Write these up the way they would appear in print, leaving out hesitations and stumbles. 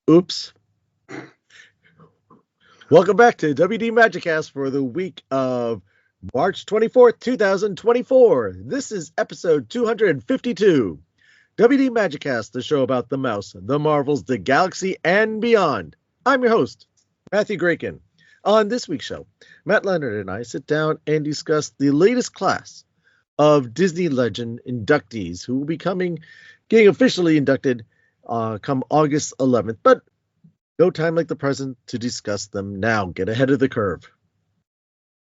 Oops. Welcome back to WD Magicast for the week of March 24th, 2024. This is episode 252. WD Magicast, the show about the mouse, the Marvels, the galaxy, and beyond. I'm your host, Matthew Graken. On this week's show, Matt Leonard and I sit down and discuss the latest class of Disney Legend inductees who will be getting officially inducted come August 11th, but no time like the present to discuss them now. Get ahead of the curve.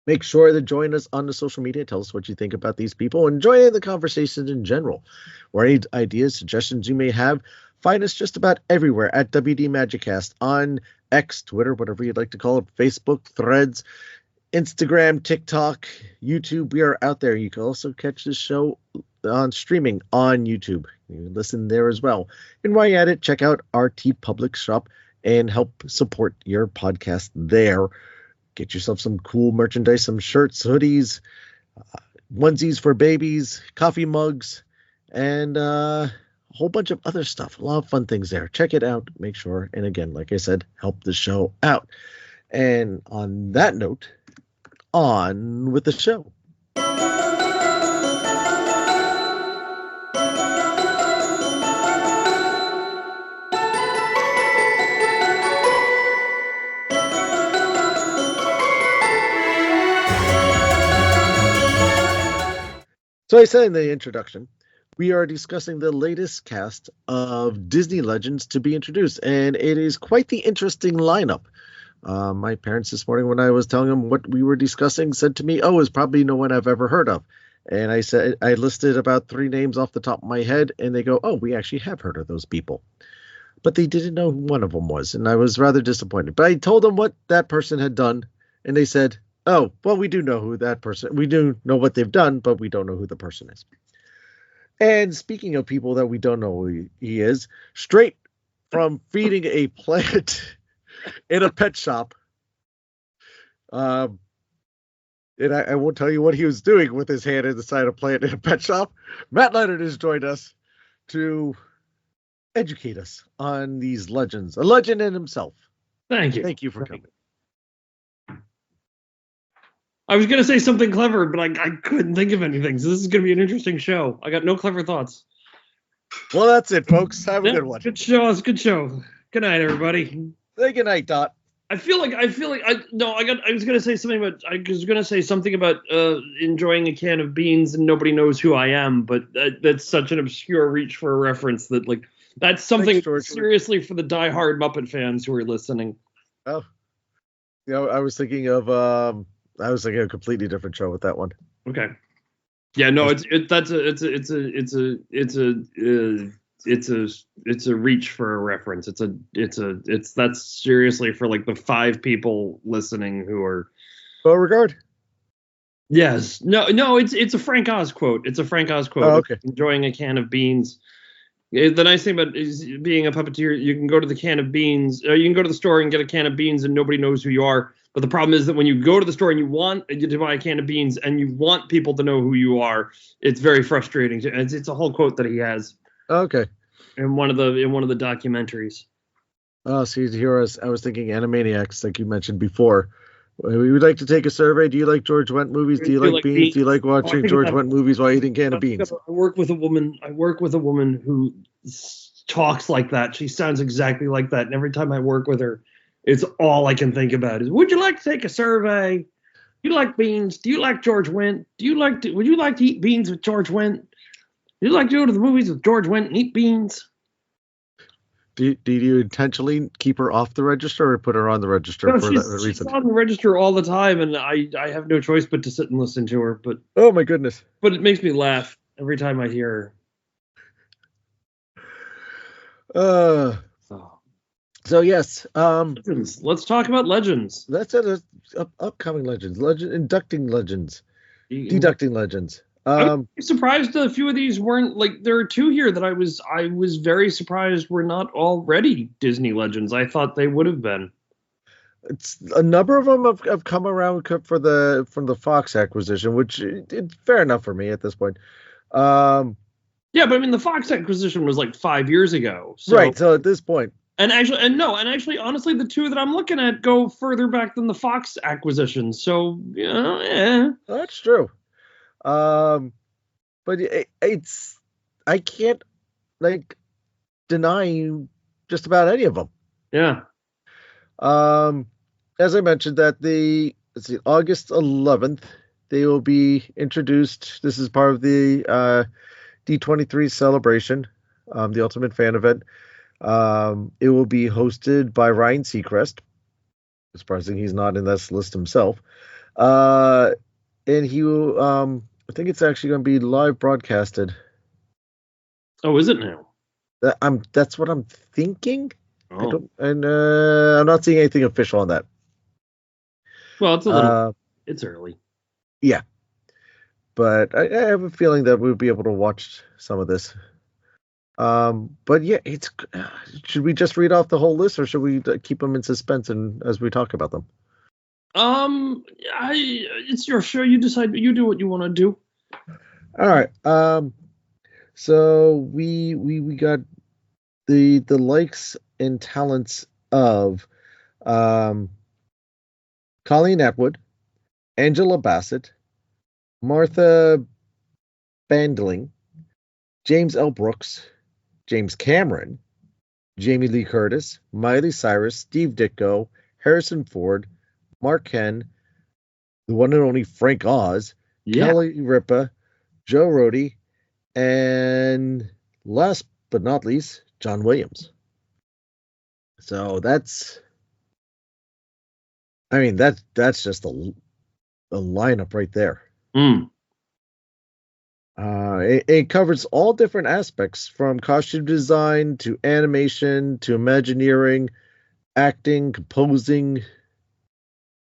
Make sure to join us on the social media. Tell us what you think about these people and join in the conversation in general. Or any ideas, suggestions you may have, find us just about everywhere at WD Magicast on X, Twitter, whatever you'd like to call it, Facebook, Threads, Instagram, TikTok, YouTube. We are out there. You can also catch this show on streaming on YouTube. You can listen there as well. And while you're at it, check out our TeePublic shop and help support your podcast there. Get yourself some cool merchandise, some shirts, hoodies, onesies for babies, coffee mugs, and a whole bunch of other stuff. A lot of fun things there. Check it out. Make sure. And again, like I said, help the show out. And on that note, on with the show. So I said in the introduction, we are discussing the latest cast of Disney Legends to be introduced, and it is quite the interesting lineup. My parents this morning, when I was telling them what we were discussing, said to me, "Oh, it's probably no one I've ever heard of." And I said, I listed about 3 names off the top of my head, and they go, "Oh, we actually have heard of those people." But they didn't know who one of them was, and I was rather disappointed. But I told them what that person had done, and they said, "Oh, well, we do know who that person, we do know what they've done, but we don't know who the person is." And speaking of people that we don't know who he is, straight from feeding a plant in a pet shop, and I won't tell you what he was doing with his hand inside a plant in a pet shop, Matt Leonard has joined us to educate us on these legends, a legend in himself. Thank you. Thank you for coming. I was going to say something clever, but I couldn't think of anything. So this is going to be an interesting show. I got no clever thoughts. Well, that's it, folks. Have a good one. Good show. It's a good show. Good night, everybody. Say good night, Dot. I was going to say something about enjoying a can of beans and nobody knows who I am, but that's such an obscure reach for a reference that that's something seriously for the diehard Muppet fans who are listening. Oh, I was thinking of a completely different show with that one. Okay. Yeah, no, it's a reach for a reference. That's seriously for the 5 people listening who are. Beauregard? Yes. No, it's a Frank Oz quote. It's a Frank Oz quote. Oh, okay. Enjoying a can of beans. The nice thing about being a puppeteer, you can go to the can of beans. You can go to the store and get a can of beans, and nobody knows who you are. But the problem is that when you go to the store and you want to buy a can of beans and you want people to know who you are, it's very frustrating. It's a whole quote that he has. Okay. In one of the documentaries. Oh, see, here I was thinking Animaniacs, like you mentioned before. We would like to take a survey. Do you like George Wendt movies? Do you like beans? Do you like watching George Wendt movies while eating can of beans? I work with a woman who talks like that. She sounds exactly like that. And every time I work with her, it's all I can think about is, would you like to take a survey? Do you like beans? Do you like George Wendt? Would you like to eat beans with George Wendt? Do you like to go to the movies with George Wendt and eat beans? Do you intentionally keep her off the register or put her on the register for that reason? She's on the register all the time, and I have no choice but to sit and listen to her. But oh my goodness! But it makes me laugh every time I hear her. So yes, Legends. Let's talk about legends. That's it. Upcoming legends, deducting legends. I'm surprised a few of these weren't there are 2 here that I was very surprised were not already Disney legends. I thought they would have been. It's a number of them have come around from the Fox acquisition, which it's fair enough for me at this point. Yeah, but I mean the Fox acquisition was 5 years ago. So. Right. So at this point, And actually, honestly, the two that I'm looking at go further back than the Fox acquisition. So, yeah. That's true. But it's I can't like deny just about any of them. Yeah. As I mentioned, that let's see, August 11th, they will be introduced. This is part of the D23 celebration, the Ultimate Fan event. It will be hosted by Ryan Seacrest. Surprising he's not in this list himself. And he will, I think it's actually going to be live broadcasted. Oh, is it now? That's what I'm thinking. Oh. I'm not seeing anything official on that. Well, it's a little. It's early. Yeah, but I have a feeling that we'll be able to watch some of this. But yeah, should we just read off the whole list, or should we keep them in suspense and as we talk about them? It's your show. You decide. You do what you want to do. All right. So we got the likes and talents of Colleen Atwood, Angela Bassett, Martha Bandling, James L. Brooks, James Cameron, Jamie Lee Curtis, Miley Cyrus, Steve Ditko, Harrison Ford, Mark Henn, the one and only Frank Oz, Kelly Ripa, Joe Rohde, and last but not least, John Williams. So that's just a lineup right there. It covers all different aspects, from costume design to animation to Imagineering, acting, composing.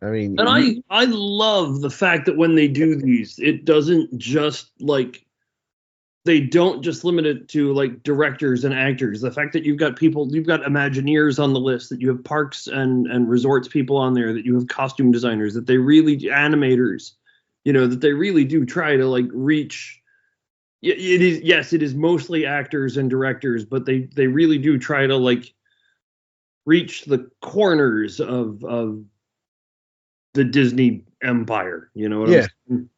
And I love the fact that when they do these, it doesn't just they don't just limit it to like directors and actors. The fact that you've got Imagineers on the list, that you have parks and resorts people on there, that you have costume designers, that they really animators, that they really do try to reach. It is mostly actors and directors, but they really do try to reach the corners of the Disney empire. You know what I'm saying?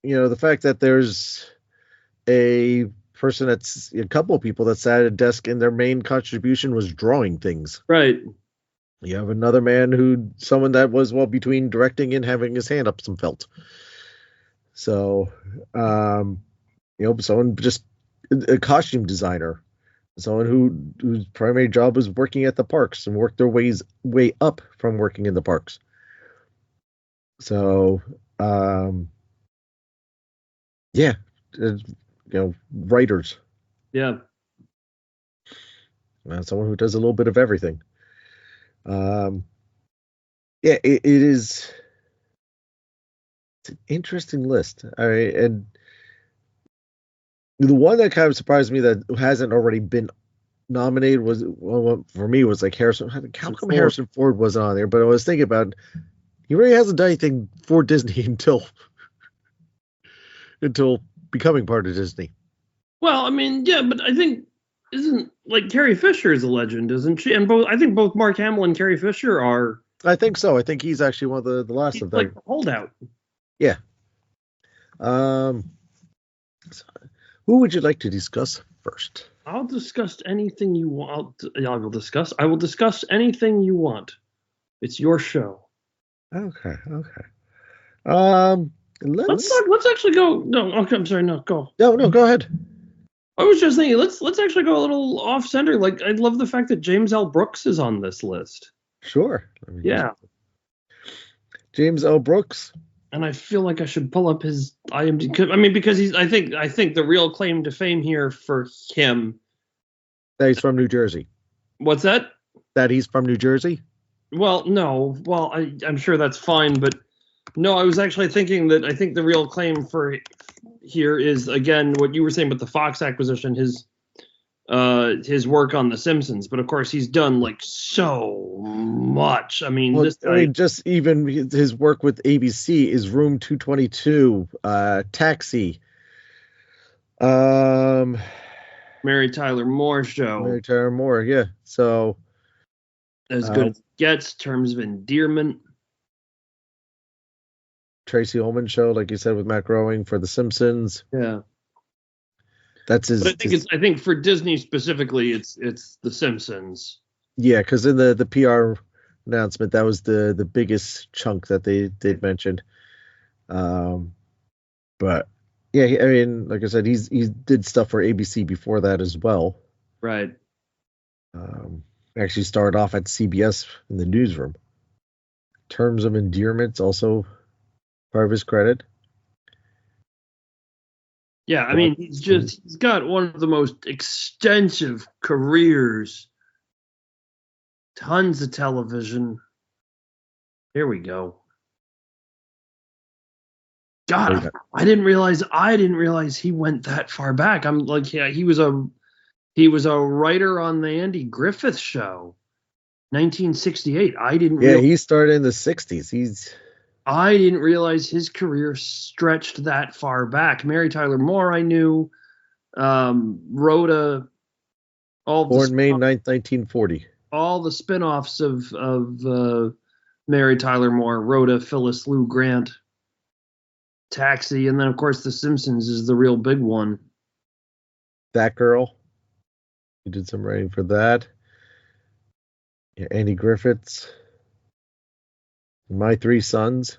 Yeah, the fact that there's a couple of people that sat at a desk and their main contribution was drawing things. Right. You have another man someone that was between directing and having his hand up some felt. So, someone just a costume designer, someone whose primary job was working at the parks and worked their way up from working in the parks. So, writers. Yeah. Someone who does a little bit of everything. It is. It's an interesting list. And the one that kind of surprised me that hasn't already been nominated was, for me, was Harrison. How come Harrison Ford wasn't on there? But I was thinking about, he really hasn't done anything for Disney until becoming part of Disney. Well, but I think isn't Carrie Fisher is a legend, isn't she? And I think both Mark Hamill and Carrie Fisher are. I think so. I think he's actually one of the last of them. Like the holdout. Yeah. Who would you like to discuss first? I'll discuss anything you want. I will discuss anything you want. It's your show. Okay. Let's actually go. No, okay, I'm sorry. No, go. No, go ahead. I was just thinking, let's actually go a little off center. I love the fact that James L. Brooks is on this list. Sure. Yeah. James L. Brooks. And I feel like I should pull up his IMDb. Because I think the real claim to fame here for him. That he's from New Jersey. What's that? That he's from New Jersey? Well, no. Well, I'm sure that's fine, but no, I was actually thinking that I think the real claim for here is, again, what you were saying about the Fox acquisition, his work on The Simpsons. But of course, he's done so much. Just even his work with ABC is Room 222, Taxi. Mary Tyler Moore show. Mary Tyler Moore, yeah. So As good as it gets, terms of endearment. Tracy Ullman show, like you said, with Matt Groening for The Simpsons. Yeah. That's his. But I think for Disney specifically, it's The Simpsons. Yeah, because in the PR announcement, that was the biggest chunk that they'd mentioned. But yeah, I mean, like I said, he did stuff for ABC before that as well. Right. Actually started off at CBS in the newsroom. Terms of Endearment's also part of his credit. Yeah, I mean, he's got one of the most extensive careers. Tons of television. Here we go. God, I didn't realize he went that far back. I'm like, yeah, he was a writer on the Andy Griffith Show, 1968. Yeah, he started in the 60s. I didn't realize his career stretched that far back. Mary Tyler Moore, I knew, wrote Born May 9th, 1940. All the spinoffs of Mary Tyler Moore. Rhoda, Phyllis Lou Grant, Taxi, and then of course The Simpsons is the real big one. That Girl. He did some writing for that. Yeah, Andy Griffiths. My Three Sons.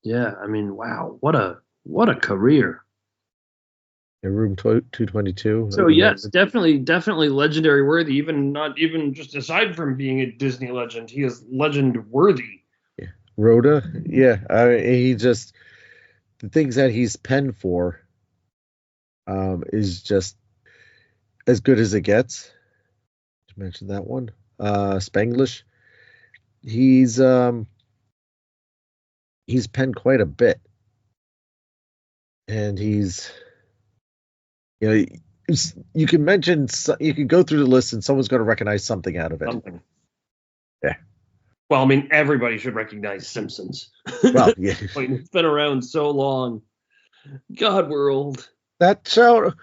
Yeah, I mean, wow, what a career. Yeah, Room 222. So yes, definitely legendary worthy. Not even just aside from being a Disney legend, he is legend worthy. Yeah. Rhoda, yeah, he just the things that he's penned for is just as good as it gets. To mention that one, Spanglish. He's penned quite a bit, and he's, you know, you can go through the list and someone's going to recognize something out of it. Something. Yeah. Well, I mean, everybody should recognize Simpsons. Well, yeah. It's been around so long. God, we're old. That show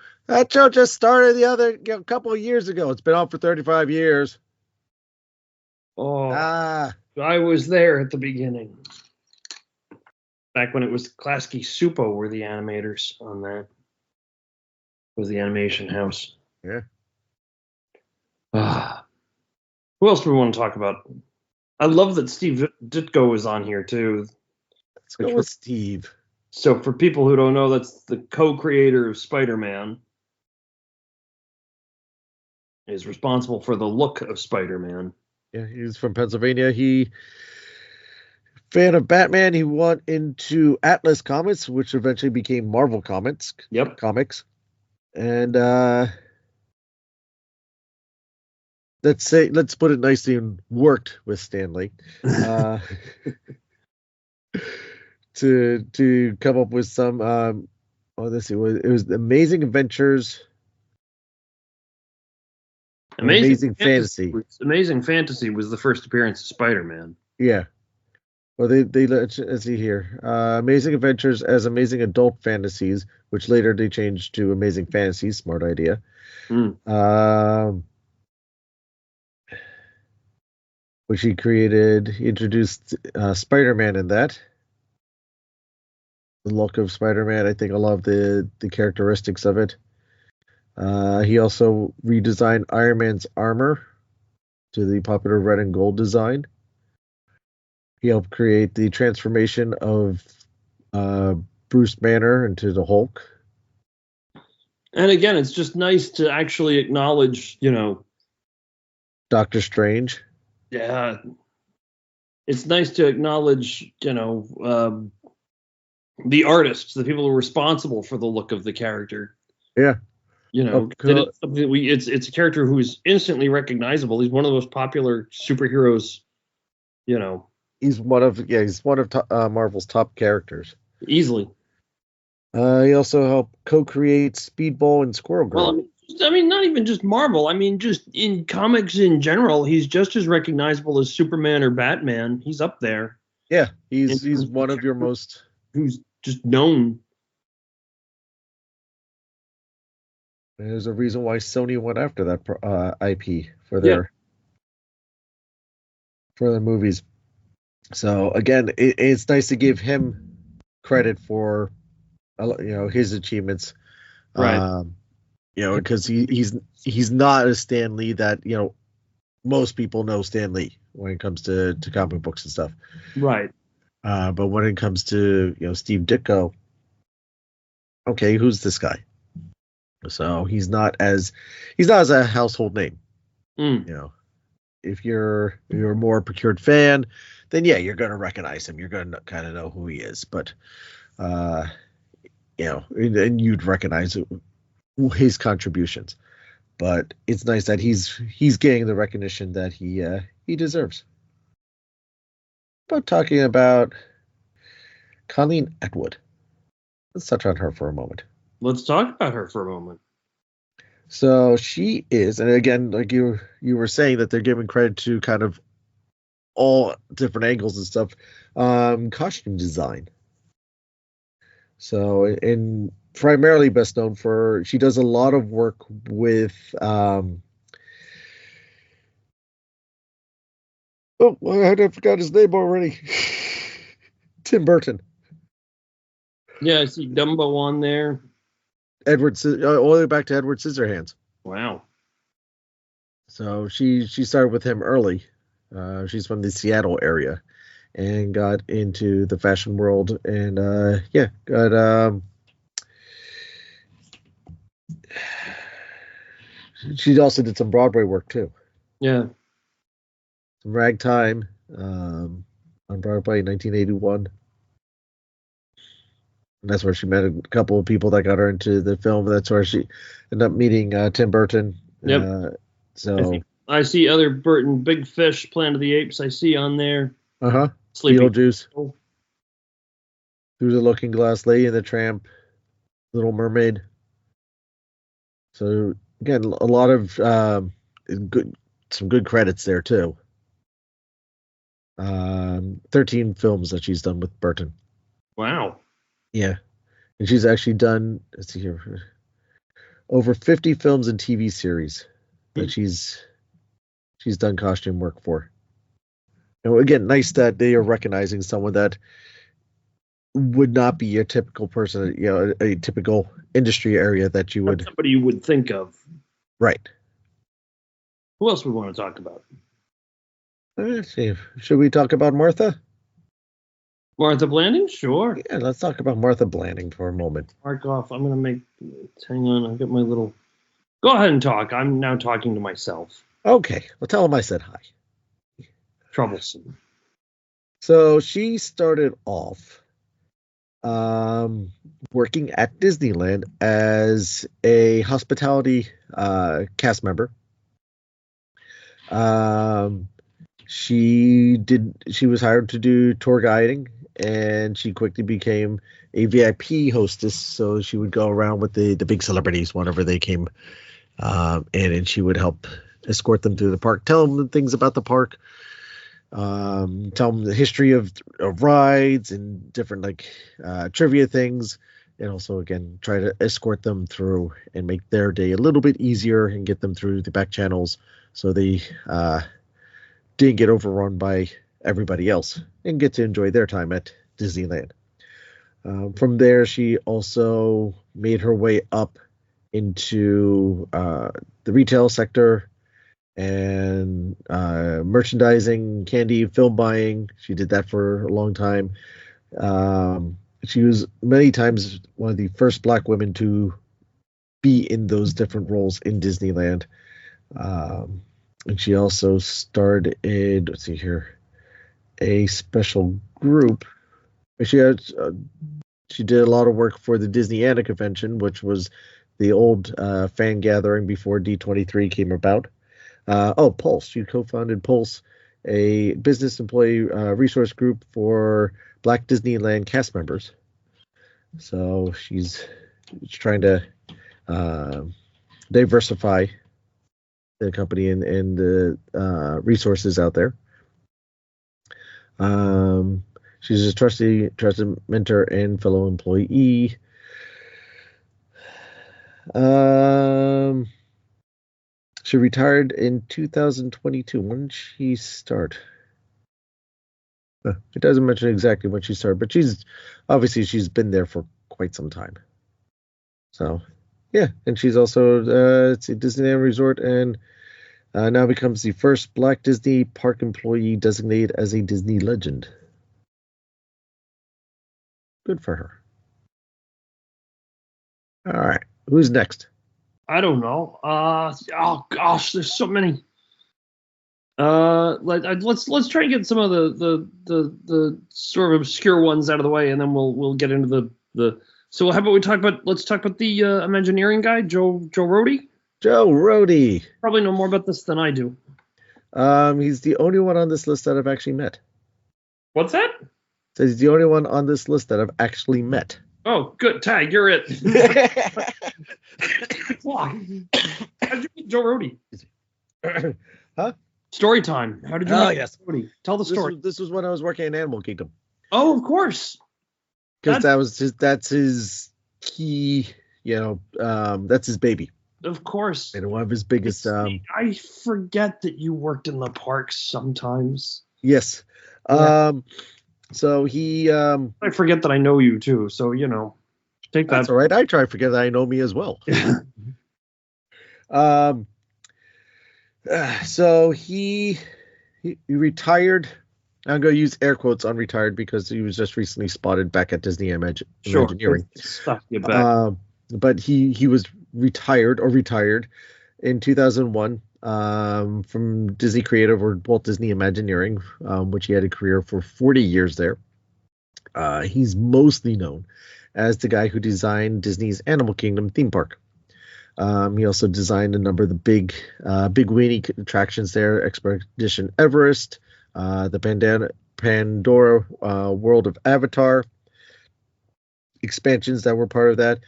just started a couple of years ago. It's been on for 35 years. Oh, I was there at the beginning. Back when it was Klasky Supo were the animators on that. Was the animation house. Yeah. Who else do we want to talk about? I love that Steve Ditko is on here too. Let's go with Steve. So for people who don't know, that's the co-creator of Spider-Man. Is responsible for the look of Spider-Man. Yeah, he's from Pennsylvania. Fan of Batman. He went into Atlas Comics, which eventually became Marvel Comics. Yep. Comics. And let's put it nicely, and worked with Stan Lee to come up with some it was Amazing Adventures. Amazing Fantasy. Amazing Fantasy was the first appearance of Spider-Man. Yeah. Well, let's see here. Amazing Adventures as Amazing Adult Fantasies, which later they changed to Amazing Fantasies. Smart idea. Which he created. He introduced Spider-Man in that. The look of Spider-Man, I think I love the characteristics of it. He also redesigned Iron Man's armor to the popular red and gold design. He helped create the transformation of Bruce Banner into the Hulk. And again, it's just nice to actually acknowledge, Doctor Strange. Yeah. It's nice to acknowledge, the artists, the people who are responsible for the look of the character. Yeah. It's a character who is instantly recognizable. He's one of the most popular superheroes, He's one of Marvel's top characters. Easily. He also helped co-create Speedball and Squirrel Girl. Well, I mean, not even just Marvel. I mean, just in comics in general, he's just as recognizable as Superman or Batman. He's up there. Yeah, he's one of your most... Who's just known. There's a reason why Sony went after that IP for Yeah. their movies. So again, it's nice to give him credit for his achievements. Right. Because he's not a Stan Lee that most people know Stan Lee when it comes to comic books and stuff. Right. But when it comes to Steve Ditko, okay, who's this guy? So he's not as a household name. Mm. If you're a more procured fan, then yeah, you're gonna recognize him. You're gonna kind of know who he is. But and you'd recognize his contributions. But it's nice that he's getting the recognition that he deserves. But talking about Colleen Atwood, let's touch on her for a moment. Let's talk about her for a moment. So she is, and again, like you were saying, that they're giving credit to kind of all different angles and stuff. Costume design. So, and primarily best known for, she does a lot of work with oh, I forgot his name already. Tim Burton. Yeah, I see Dumbo on there. All the way back to Edward Scissorhands. Wow. So she started with him early. She's from the Seattle area and got into the fashion world, and got she also did some Broadway work too. Yeah. Some Ragtime on Broadway in 1981. And that's where she met a couple of people that got her into the film. That's where she ended up meeting Tim Burton. Yep. So I see other Burton, Big Fish, Planet of the Apes. I see on there. Beetlejuice, Through the Looking Glass, Lady and the Tramp, Little Mermaid. So again, a lot of some good credits there too. 13 films that she's done with Burton. Wow. Yeah, and she's actually done, let's see here, over 50 films and TV series that she's done costume work for. Again, nice that they are recognizing someone that would not be a typical person, a typical industry area that you would. That's somebody you would think of. Right. Who else we want to talk about? Let's see. Should we talk about Martha? Martha Blanding? Sure. Yeah, let's talk about Martha Blanding for a moment. Mark off. I'm going to hang on. I've got my little. Go ahead and talk. I'm now talking to myself. Okay. Well, tell him I said hi. Troublesome. So she started off working at Disneyland as a hospitality cast member. She was hired to do tour guiding, and she quickly became a VIP hostess. So she would go around with the big celebrities whenever they came, and she would help escort them through the park, tell them things about the park, tell them the history of rides and different trivia things, and also again try to escort them through and make their day a little bit easier and get them through the back channels so they didn't get overrun by everybody else and get to enjoy their time at Disneyland. From there, she also made her way up into the retail sector and merchandising, candy, film buying. She did that for a long time. She was many times one of the first Black women to be in those different roles in Disneyland. And she also started, let's see here, a special group. She did a lot of work for the Disneyana convention, which was the old fan gathering before D23 came about. Pulse. She co-founded Pulse, a business employee resource group for Black Disneyland cast members. So she's trying to diversify the company and the resources out there. She's a trusted mentor and fellow employee. Um, she retired in 2022. When did she start? It doesn't mention exactly when she started, but she's been there for quite some time. So, yeah, and she's also it's a Disneyland Resort and now becomes the first Black Disney park employee designated as a Disney legend. Good for her. All right, who's next? I don't know. Oh gosh, there's so many. Let's try and get some of the sort of obscure ones out of the way, and then we'll get into the. So how about let's talk about the Imagineering guy, Joe Rody. Joe Rody. Probably know more about this than I do. He's the only one on this list that I've actually met. What's that? Says he's the only one on this list that I've actually met. Oh, good. Tag, you're it. How'd you meet Joe Rody? Huh? Story time. How did you meet yes. Joe Rody? Tell the story. This was when I was working in Animal Kingdom. Oh, of course. Because that's his key, that's his baby. Of course. And one of his biggest. I forget that you worked in the parks sometimes. Yes. Yeah. So he. I forget that I know you too. So take that. That's all right. I try to forget that I know me as well. So he retired. I'm going to use air quotes on retired because he was just recently spotted back at Disney Imagineering. Stuff you back. But he was retired in 2001 from Disney Creative or Walt Disney Imagineering, which he had a career for 40 years there. He's mostly known as the guy who designed Disney's Animal Kingdom theme park. He also designed a number of the big weenie attractions there: Expedition Everest, the Pandora World of Avatar expansions that were part of that.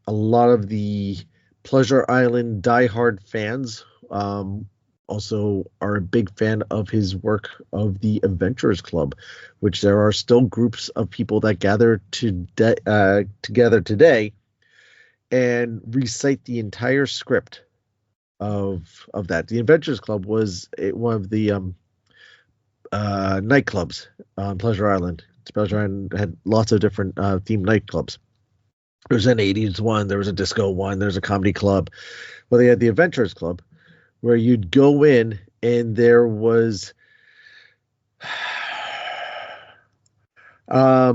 A lot of the Pleasure Island diehard fans also are a big fan of his work of the Adventurers Club, which there are still groups of people that gather together today and recite the entire script of that. The Adventurers Club was one of the nightclubs on Pleasure Island. Pleasure Island had lots of different themed nightclubs. There was an 80s one, there was a disco one, there's a comedy club. Well, they had the Adventurers Club, where you'd go in and there was a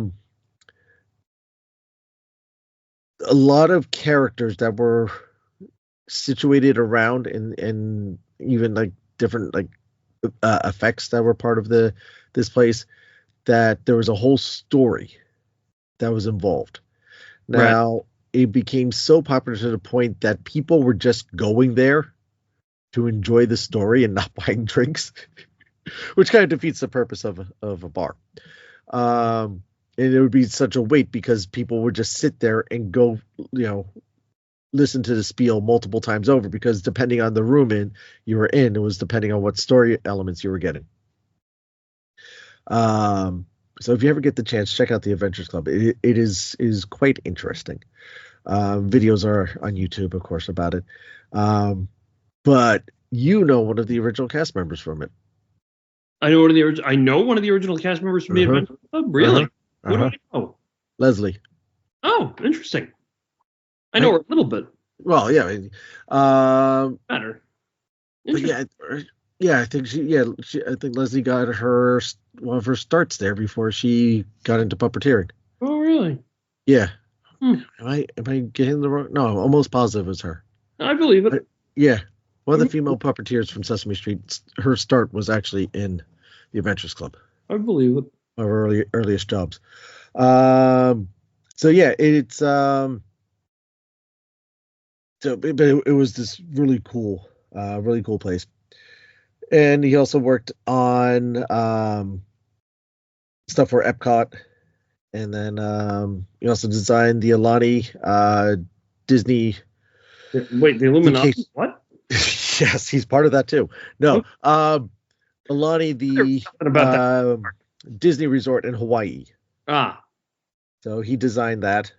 lot of characters that were situated around and even like different like effects that were part of this place, that there was a whole story that was involved. Now, right. It became so popular to the point that people were just going there to enjoy the story and not buying drinks, which kind of defeats the purpose of a bar. And it would be such a wait because people would just sit there and go, listen to the spiel multiple times over, because depending on the room you were in, it was depending on what story elements you were getting. So if you ever get the chance, check out the Adventures Club. It is quite interesting. Videos are on YouTube, of course, about it. But one of the original cast members from it. I know one of the original cast members from the Adventures Club. Really? What do I know? Leslie. Oh, interesting. I know her a little bit. Well, yeah. Better. But yeah, I think I think Leslie got one of her starts there before she got into puppeteering. Oh, really? Yeah. Am I getting the wrong? No, I'm almost positive it was her. I believe it. Yeah. One of the female puppeteers from Sesame Street, her start was actually in the Adventures Club. I believe it. One of her earliest jobs. So yeah, it's but it was this really cool place. And he also worked on stuff for Epcot, and then he also designed the Alani Disney. Wait, the Illuminati? What? Yes, he's part of that too. No, Alani, the Disney resort in Hawaii. Ah. So he designed that.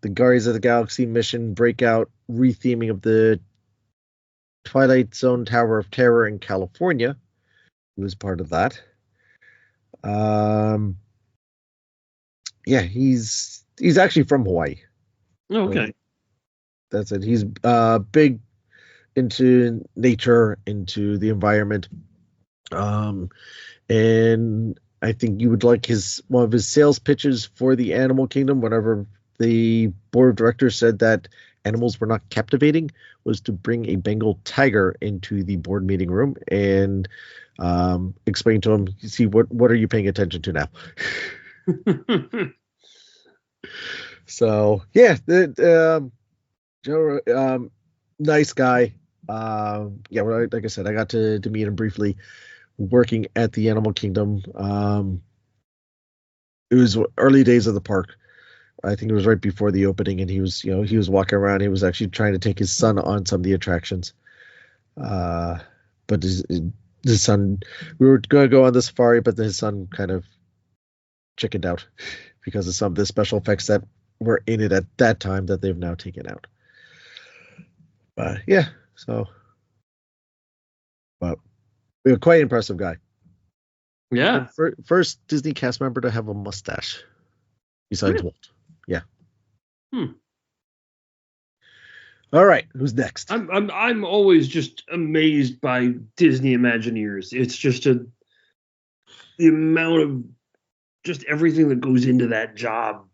the Guardians of the Galaxy mission breakout retheming of the Twilight Zone Tower of Terror in California. He was part of that. Yeah, he's actually from Hawaii. Okay. So that's it. He's big into nature, into the environment. And I think you would like one of his sales pitches for the Animal Kingdom whenever the board of directors said that animals were not captivating was to bring a Bengal tiger into the board meeting room and explain to him, you see, what are you paying attention to now? So yeah, Joe, nice guy. Yeah, well, like I said, I got to meet him briefly working at the Animal Kingdom. It was early days of the park. I think it was right before the opening, and he was walking around. He was actually trying to take his son on some of the attractions. But his son, we were going to go on the safari, but his son kind of chickened out because of some of the special effects that were in it at that time that they've now taken out. But yeah, so, but quite impressive guy. Yeah. First Disney cast member to have a mustache besides Really? Walt. Yeah. Hmm. All right, who's next? I'm always just amazed by Disney Imagineers. It's just the amount of just everything that goes into that job.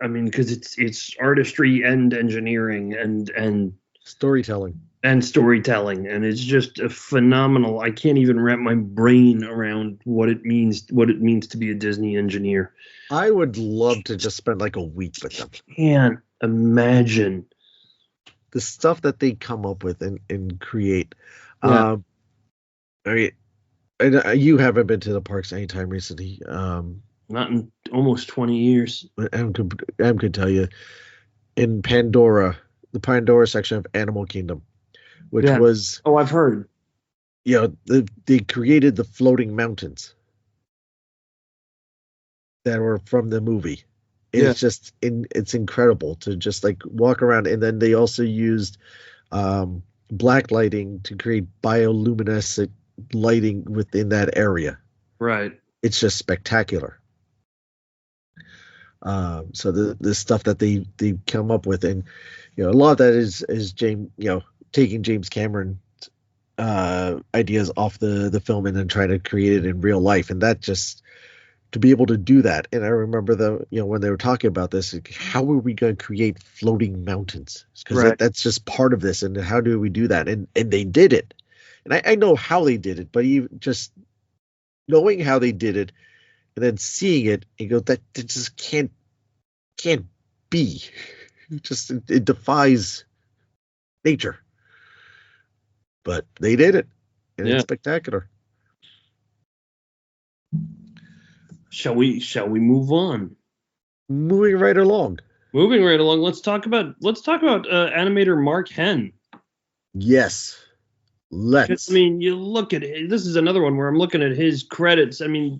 I mean, because it's artistry and engineering and Storytelling. and storytelling, and it's just a phenomenal. I can't even wrap my brain around what it means to be a Disney engineer. I would love to just spend like a week with them. Can't imagine the stuff that they come up with and create. Yeah. I mean, you haven't been to the parks anytime recently. Not in almost 20 years. I'm could tell you, in Pandora, the Pandora section of Animal Kingdom, which was I've heard. They created the floating mountains that were from the movie. It's just it's incredible to just like walk around, and then they also used black lighting to create bioluminescent lighting within that area. Right. It's just spectacular. So the stuff that they come up with, and a lot of that is James, taking James Cameron ideas off the film and then trying to create it in real life, and that just to be able to do that. And I remember when they were talking about this, like, how are we going to create floating mountains? Because that's just part of this, and how do we do that? And they did it, and I know how they did it, but even just knowing how they did it and then seeing it, you go, that just can't be. It defies nature. But they did it, and it's spectacular. Shall we move on? Moving right along. Let's talk about animator Mark Henn. Yes. Let's. I mean, you look at it, this is another one where I'm looking at his credits. I mean,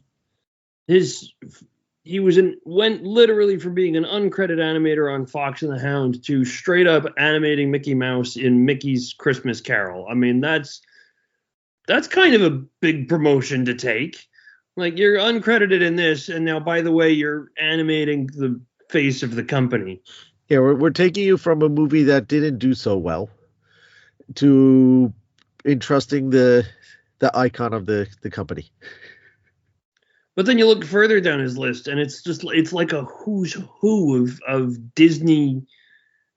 he went literally from being an uncredited animator on Fox and the Hound to straight up animating Mickey Mouse in Mickey's Christmas Carol. I mean, that's kind of a big promotion to take. Like, you're uncredited in this, and now, by the way, you're animating the face of the company. Yeah, we're taking you from a movie that didn't do so well to entrusting the icon of the company. But then you look further down his list, and it's like a who's who of Disney.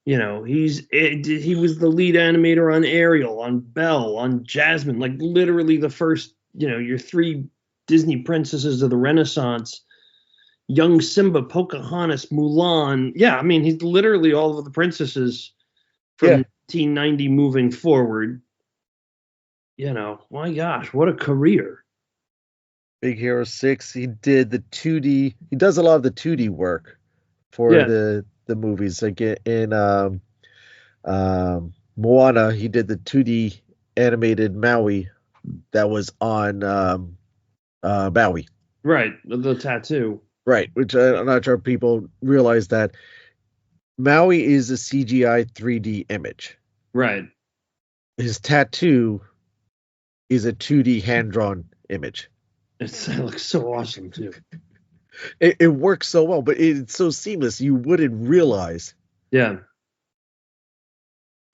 He was the lead animator on Ariel, on Belle, on Jasmine, like literally the first, your three Disney princesses of the Renaissance, young Simba, Pocahontas, Mulan. Yeah, I mean, he's literally all of the princesses from 1990 moving forward. My gosh, what a career. Big Hero 6, he did the 2D. He does a lot of the 2D work for the movies. Like in Moana, he did the 2D animated Maui that was on Maui. Right, the tattoo. Right, which I'm not sure people realize that Maui is a CGI 3D image. Right. His tattoo is a 2D hand-drawn image. It looks so awesome too. It works so well, but it's so seamless you wouldn't realize Yeah.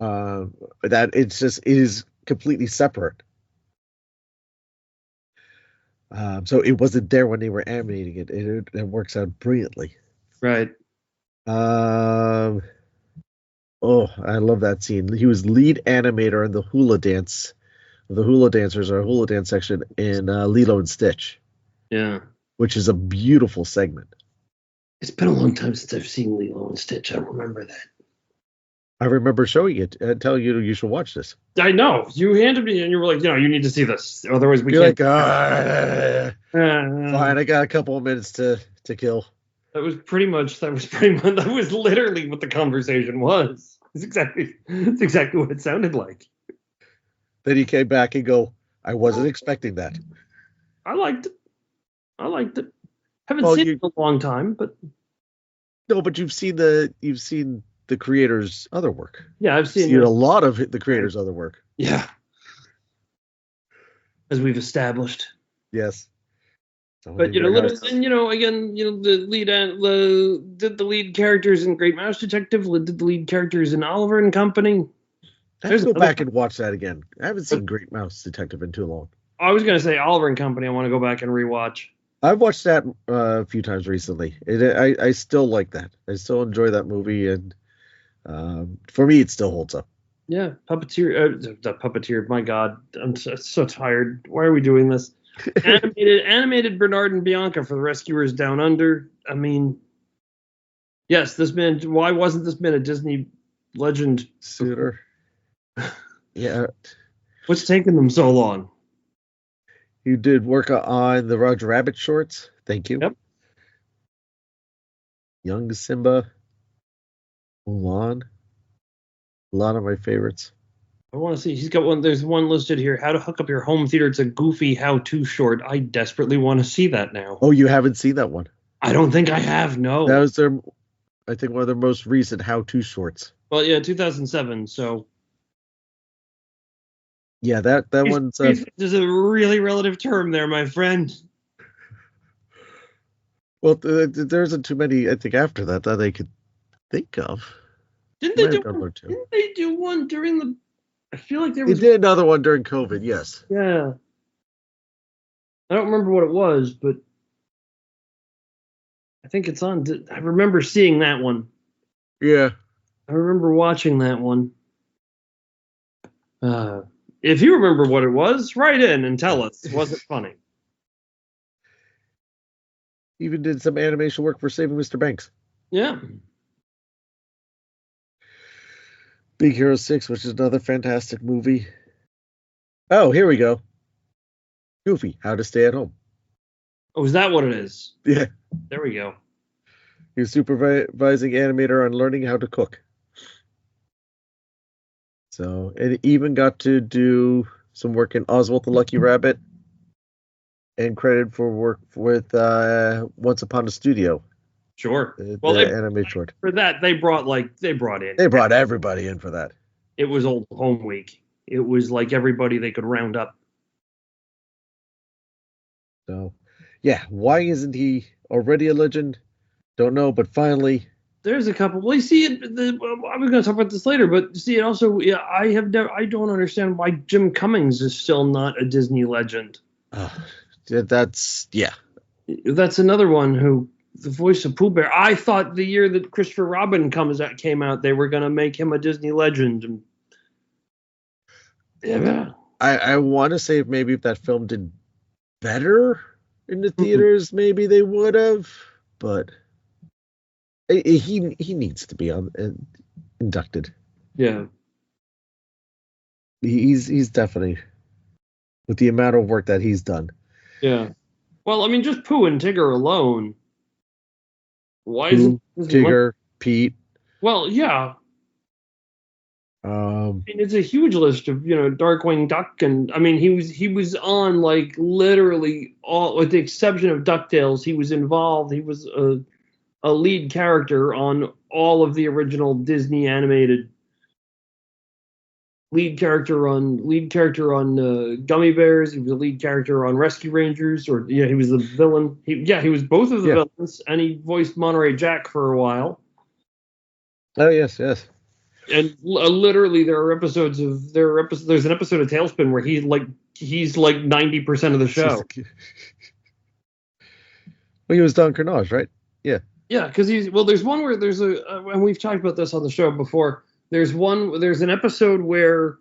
that it is completely separate. So it wasn't there when they were animating it. It works out brilliantly. Right. Oh, I love that scene. He was lead animator in the hula dancers or hula dance section in Lilo and Stitch. Yeah. Which is a beautiful segment. It's been a long time since I've seen Lilo and Stitch. I remember that. I remember showing it and telling you should watch this. I know. You handed me and you were like, you need to see this. Otherwise we You're can't. Like, fine, I got a couple of minutes to kill. That was literally what the conversation was. It's exactly what it sounded like. Then he came back and go, I wasn't expecting that. I liked it. Haven't seen it in a long time, but no, but you've seen the creator's other work. Yeah, I've seen a lot of the creator's other work. Yeah, as we've established. Yes. But again, the lead characters in Great Mouse Detective, did the lead characters in Oliver and Company. I have to go back and watch that again. I haven't seen Great Mouse Detective in too long. I was going to say Oliver and Company. I want to go back and rewatch. I've watched that a few times recently. I still like that. I still enjoy that movie, and for me, it still holds up. Yeah, Puppeteer. My God, I'm so tired. Why are we doing this? Animated Bernard and Bianca for the Rescuers Down Under. I mean, yes, this man. Why wasn't this man a Disney legend sooner? Yeah. What's taking them so long? You did work on the Roger Rabbit shorts. Thank you. Yep. Young Simba. Mulan. A lot of my favorites. I want to see. He's got one. There's one listed here. How to hook up your home theater. It's a goofy how-to short. I desperately want to see that now. Oh, you haven't seen that one? I don't think I have. No. That was one of their most recent how-to shorts. Well, yeah, 2007. So. Yeah, that one's. There's a really relative term there, my friend. Well, there isn't too many. I think after that they could think of. Didn't they do one during the? I feel like there was. They did another one during COVID. Yes. Yeah. I don't remember what it was, but I think it's on. I remember seeing that one. Yeah. I remember watching that one. If you remember what it was, write in and tell us. Was it funny? Even did some animation work for Saving Mr. Banks. Yeah. Big Hero 6, which is another fantastic movie. Oh, here we go. Goofy, How to Stay at Home. Oh, is that what it is? Yeah. There we go. He was supervising animator on learning how to cook. So, and even got to do some work in Oswald the Lucky Rabbit and credited for work with Once Upon a Studio. Sure. The anime short. For that, they brought everybody in for that. It was Old Home Week. It was like everybody they could round up. So, yeah, why isn't he already a legend? Don't know, but finally. There's a couple. Well, you see, I was going to talk about this later, but see, it also, yeah, I don't understand why Jim Cummings is still not a Disney legend. That's another one who, the voice of Pooh Bear. I thought the year that Christopher Robin came out, they were going to make him a Disney legend. And, yeah. I want to say maybe if that film did better in the theaters, maybe they would have, but. He needs to be inducted. Yeah, he's definitely, with the amount of work that he's done. Yeah, well, I mean, just Pooh and Tigger alone. Why isn't Tigger, Pete? Well, yeah. I mean, it's a huge list of Darkwing Duck, and I mean he was on like literally all, with the exception of DuckTales, he was involved. He was a lead character on all of the original Disney animated. Lead character on Gummy Bears. He was a lead character on Rescue Rangers, or he was the villain. He was both of the villains, and he voiced Monterey Jack for a while. Oh yes, yes. And literally, there's an episode of Tailspin where he's like 90% of the show. Well, he was Don Carnage, right? Yeah. Yeah, because there's one where there's and we've talked about this on the show before. There's an episode where,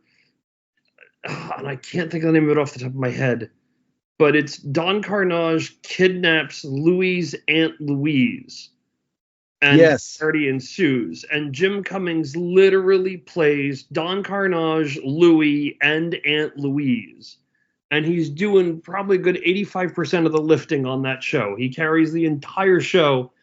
and I can't think of the name of it off the top of my head, but it's Don Carnage kidnaps Louie's Aunt Louise. And party ensues. And Jim Cummings literally plays Don Carnage, Louie, and Aunt Louise. And he's doing probably a good 85% of the lifting on that show. He carries the entire show.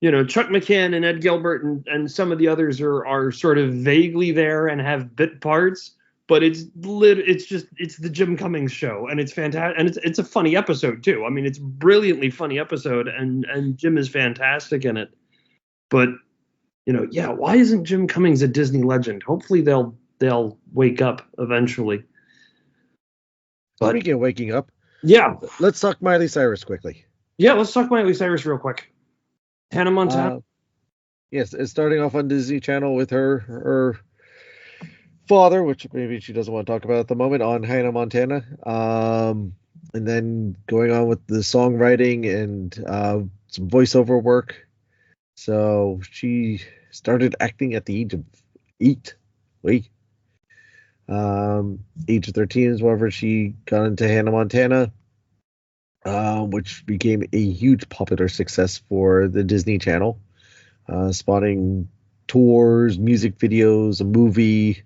Chuck McCann and Ed Gilbert and some of the others are sort of vaguely there and have bit parts, but it's the Jim Cummings show, and it's fantastic, and it's a funny episode too. I mean, it's a brilliantly funny episode, and Jim is fantastic in it. But why isn't Jim Cummings a Disney legend? Hopefully they'll wake up eventually. But speaking of waking up, let's talk Miley Cyrus quickly. Yeah, let's talk Miley Cyrus real quick. Hannah Montana. Yes, it's starting off on Disney Channel with her father, which maybe she doesn't want to talk about at the moment, on Hannah Montana. And then going on with the songwriting and some voiceover work. So she started acting at the age of 8. Age of 13 is whenever she got into Hannah Montana. Which became a huge popular success for the Disney Channel, spawning tours, music videos, a movie.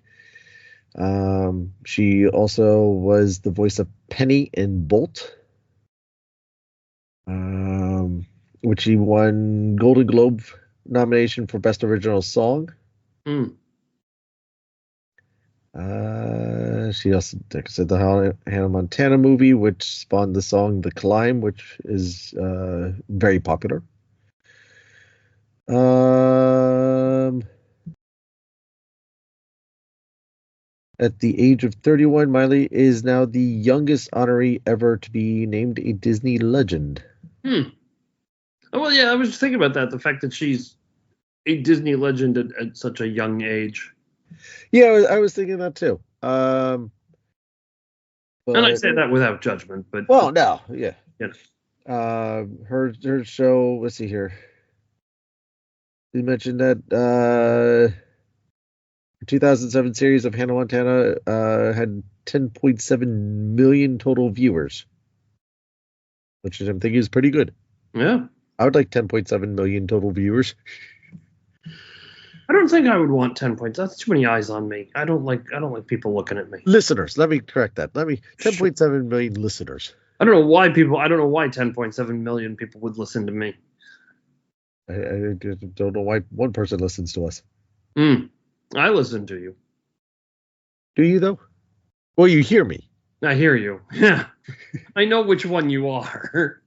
She also was the voice of Penny in Bolt, which she won Golden Globe nomination for Best Original Song. She also did the Hannah Montana movie, which spawned the song "The Climb," which is very popular. At the age of 31, Miley is now the youngest honoree ever to be named a Disney legend. Oh, well, yeah, I was just thinking about that. The fact that she's a Disney legend at such a young age. Yeah, I was thinking that too. And I say that without judgment, but no, yeah. Her show. Let's see here. You mentioned that 2007 series of Hannah Montana had 10.7 million total viewers, which I'm thinking is pretty good. Yeah, I would like 10.7 million total viewers. I don't think I would want 10 points. That's too many eyes on me. I don't like people looking at me. Listeners, let me correct that. 10.7 million listeners. I don't know why 10.7 million people would listen to me. I don't know why one person listens to us. I listen to you. Do you though? Well, you hear me. I hear you. Yeah. I know which one you are.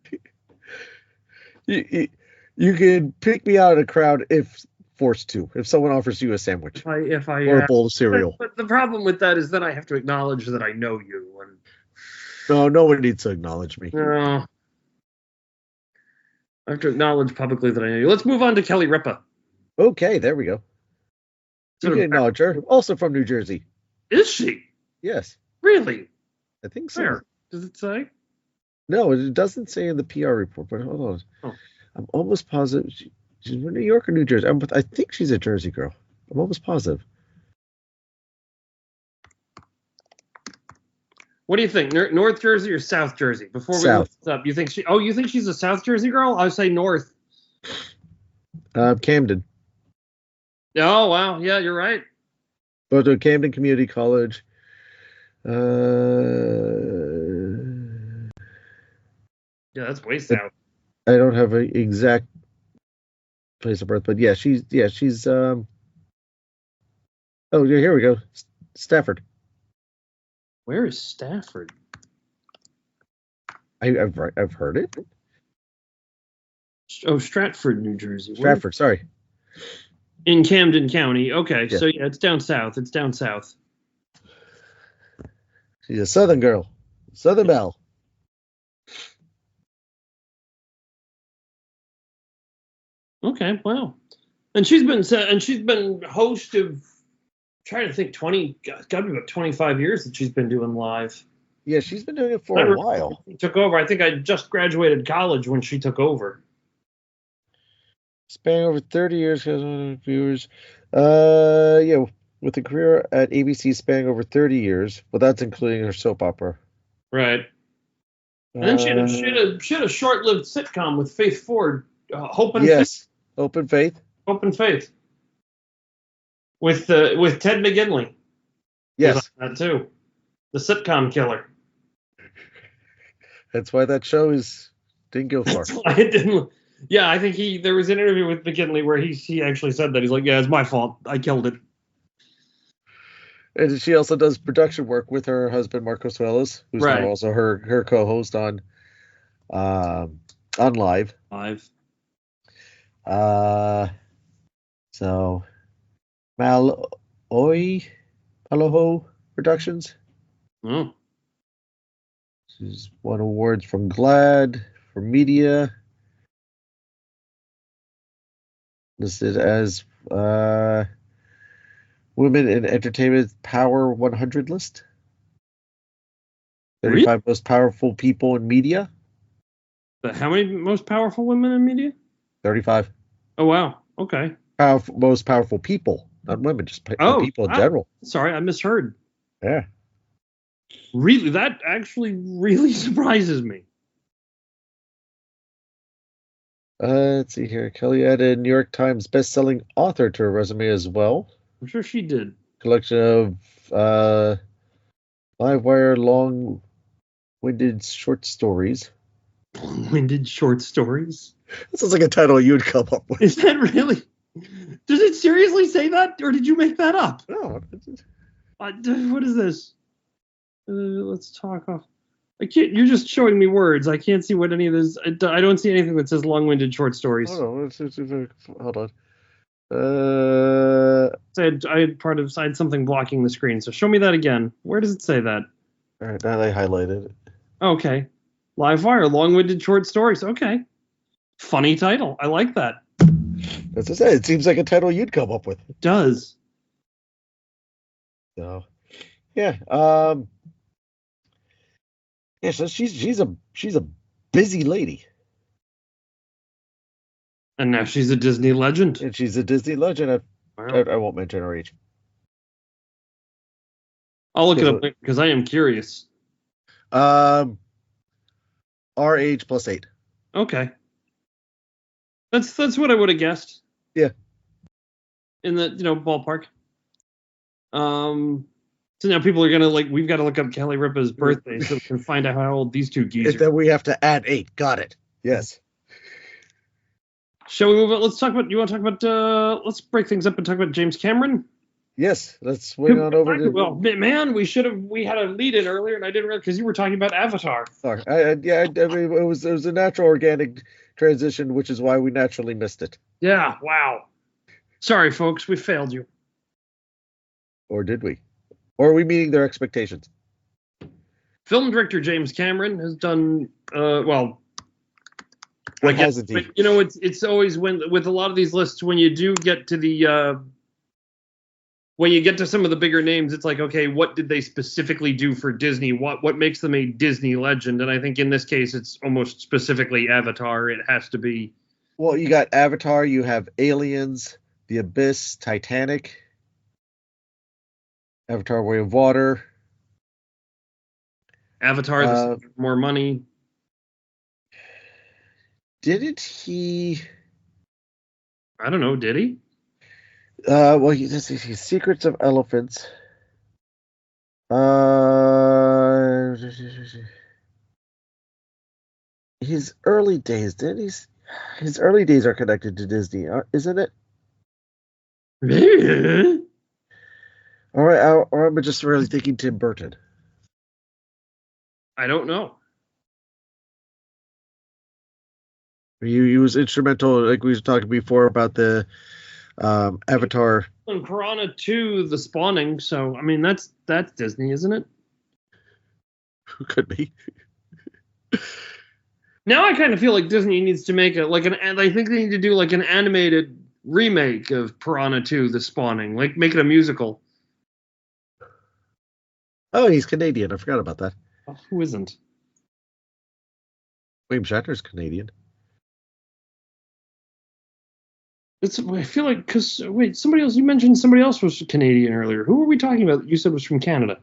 You can pick me out of a crowd if forced to. If someone offers you a sandwich or a bowl of cereal. But the problem with that is then I have to acknowledge that I know you. And no one needs to acknowledge me. No. I have to acknowledge publicly that I know you. Let's move on to Kelly Ripa. Okay, there we go. You can acknowledge her. Also from New Jersey. Is she? Yes. Really? I think so. Where? Does it say? No, it doesn't say in the PR report, but hold on. Oh. I'm almost positive. She's from New York or New Jersey. I think she's a Jersey girl. I'm almost positive. What do you think? North Jersey or South Jersey? Before we look this up, you think she's a South Jersey girl? I would say North. Camden. Oh wow, yeah, you're right. Go to Camden Community College. Yeah, that's way south. I don't have an exact place of birth, but yeah, she's oh yeah, here we go. Stafford. Where is Stafford? I've heard it. Oh, Stratford, New Jersey. Stratford, sorry. In Camden County. Okay, Yeah. so yeah, it's down south. It's down south. She's a Southern girl. Southern Belle. Okay, wow. And she's been host of, trying to think, 20, got to be about 25 years that she's been doing live. Yeah, she's been doing it for I a remember while. when she took over. I think I just graduated college when she took over. Spanning over 30 years, viewers. Yeah, with a career at ABC spanning over 30 years. Well, that's including her soap opera. Right. And then she had a short-lived sitcom with Faith Ford, Hope and Faith. Yes, Open Faith. Hope and Faith. With Ted McGinley. Yes, on that too. The sitcom killer. that's why that show didn't go far. I didn't. Yeah, I think there was an interview with McGinley where he actually said that. He's like, yeah, it's my fault. I killed it. And she also does production work with her husband Marcos Wells, who's Right. now also her co-host on Live. So Aloho Productions. Oh. She's won awards from GLAAD for media. Listed as Women in Entertainment Power 100 list. 35 Really? most powerful people in media. But how many most powerful women in media? 35. Oh, wow. Okay. Most powerful people, not women, just people in general. Sorry, I misheard. Yeah. Really, that actually really surprises me. Let's see here. Kelly added New York Times best-selling author to her resume as well. I'm sure she did. Collection of Livewire long-winded short stories. Long-winded short stories? That sounds like a title you'd come up with. Is that really? Does it seriously say that, or did you make that up? No. What is this? Let's talk off. I can't. You're just showing me words. I can't see what any of this. I don't see anything that says long-winded short stories. Hold on. I had something blocking the screen. So show me that again. Where does it say that? All right, now they highlighted it. Okay. Livewire, long-winded short stories. Okay. Funny title. I like that. As I said, it seems like a title you'd come up with. It does. So, yeah. Yeah, so she's a busy lady. And now she's a Disney legend. And she's a Disney legend. I won't mention her age. I'll look it up because I am curious. Our age plus 8. Okay. That's what I would have guessed. Yeah. In the ballpark. So now people are gonna we've got to look up Kelly Ripa's birthday so we can find out how old these two geese are. Then we have to add 8. Got it. Yes. Shall we move on? Let's talk about. You want to talk about? Let's break things up and talk about James Cameron. Yes. Let's swing on over to. Well, man, we had a lead in earlier, and I didn't realize because you were talking about Avatar. Sorry. I mean, it was a natural organic transition, which is why we naturally missed it. Yeah. Wow. Sorry, folks, we failed you. Or did we? Or are we meeting their expectations? Film director James Cameron has done well. What hasn't he? It's always with a lot of these lists when you do get to the when you get to some of the bigger names, it's like, okay, what did they specifically do for Disney? What makes them a Disney legend? And I think in this case, it's almost specifically Avatar. It has to be. Well, you got Avatar, you have Aliens, The Abyss, Titanic, Avatar: Way of Water, Avatar, more money. Didn't he? I don't know. Did he? Well, he's Secrets of Elephants. His early days, didn't he? His early days are connected to Disney, isn't it? All right, or am I just really thinking Tim Burton? I don't know. He was instrumental, like we were talking before about the Avatar. And Piranha 2, The Spawning. So I mean, that's Disney, isn't it? Could be. Now I kind of feel like Disney needs to make I think they need to do like an animated remake of Piranha 2, The Spawning, like make it a musical. Oh, he's Canadian. I forgot about that. Oh, who isn't? William Shatner's Canadian. I feel like somebody else. You mentioned somebody else was Canadian earlier. Who were we talking about? That you said was from Canada.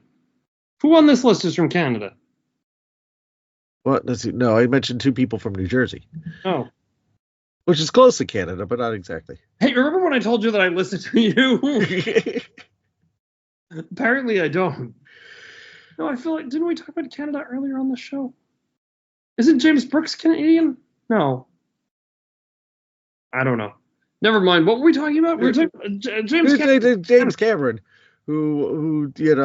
Who on this list is from Canada? What? Let's see. No, I mentioned two people from New Jersey. Oh, which is close to Canada, but not exactly. Hey, remember when I told you that I listened to you? Apparently, I don't. No, I feel like didn't we talk about Canada earlier on the show? Isn't James Brooks Canadian? No. I don't know. Never mind. What were we talking about? We were talking about James Cameron, who did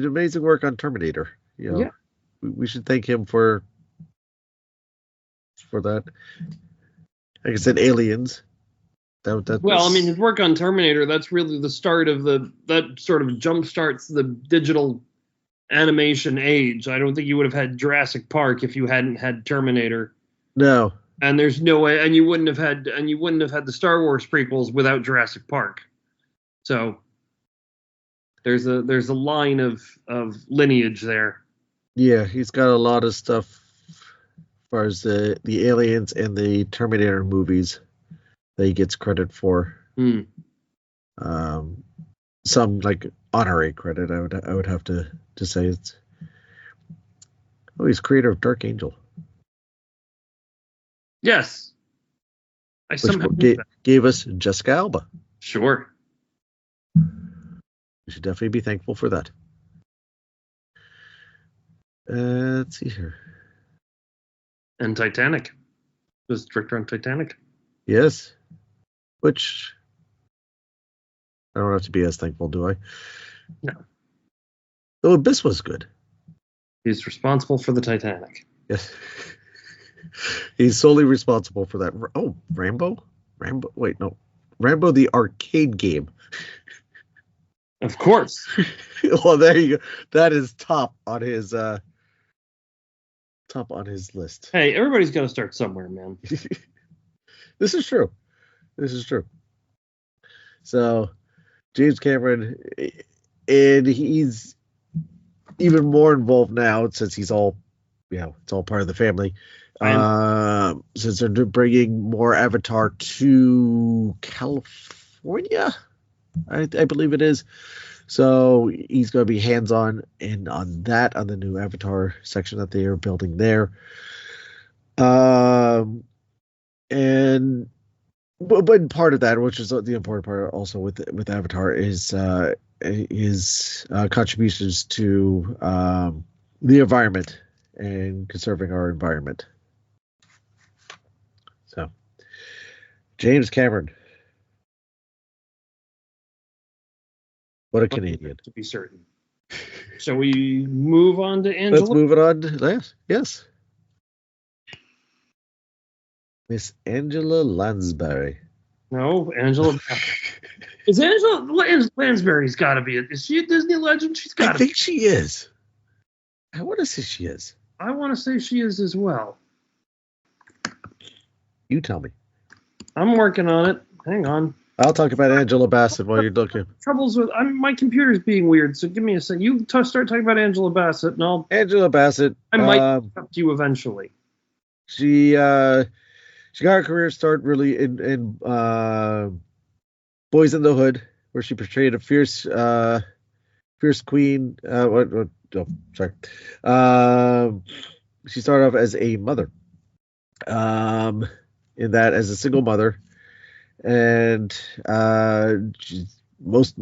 amazing work on Terminator. Yeah. We should thank him for that. Like I said, Aliens. Well, I mean, his work on Terminator, that's really the start of that sort of jumpstarts the digital animation age. I don't think you would have had Jurassic Park if you hadn't had Terminator. No. And there's no way, and you wouldn't have had the Star Wars prequels without Jurassic Park. So there's a line of lineage there. Yeah, he's got a lot of stuff as far as the Aliens and the Terminator movies that he gets credit for. Some like honorary credit, I would have to say it's. Oh, he's creator of Dark Angel. Yes. Which gave us Jessica Alba. Sure. We should definitely be thankful for that. Let's see here. And Titanic. Was director on Titanic. Yes. Which I don't have to be as thankful, do I? No. Though Abyss was good. He's responsible for the Titanic. Yes. He's solely responsible for that. Oh, Rambo? Wait, no. Rambo the arcade game. Of course. Well, there you go. That is top on his list. Hey, everybody's got to start somewhere, man. This is true. So, James Cameron, and he's even more involved now since he's all, it's all part of the family. Since they're bringing more Avatar to California, I believe it is. So he's going to be hands-on on the new Avatar section that they are building there. But part of that, which is the important part also with Avatar, is his contributions to the environment and conserving our environment. So, James Cameron. What a Canadian. To be certain. Shall we move on to Angela? Let's move it on. Yes. Miss Angela Lansbury. No, Angela. Is Angela Lansbury's got to be is she a Disney legend? She's got to be. I think she is. I want to say she is. I want to say she is as well. You tell me. I'm working on it. Hang on. I'll talk about Angela Bassett while you're looking. Troubles with my computer's being weird, so give me a second. You start talking about Angela Bassett, and I'll. Angela Bassett. I might talk to you eventually. She got her career start really in Boys in the Hood, where she portrayed a fierce queen. She started off as a mother. In that, as a single mother. And she's most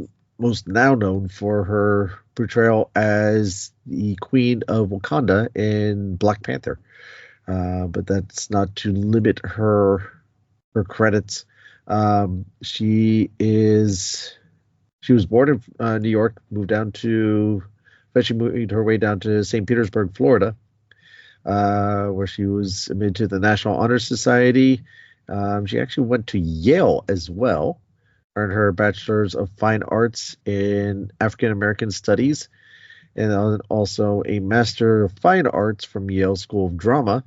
now known for her portrayal as the Queen of Wakanda in Black Panther. But that's not to limit her credits. She was born in New York, eventually moved her way down to St. Petersburg, Florida, where she was admitted to the National Honor Society. She actually went to Yale as well, earned her Bachelor's of Fine Arts in African American Studies, and also a Master of Fine Arts from Yale School of Drama,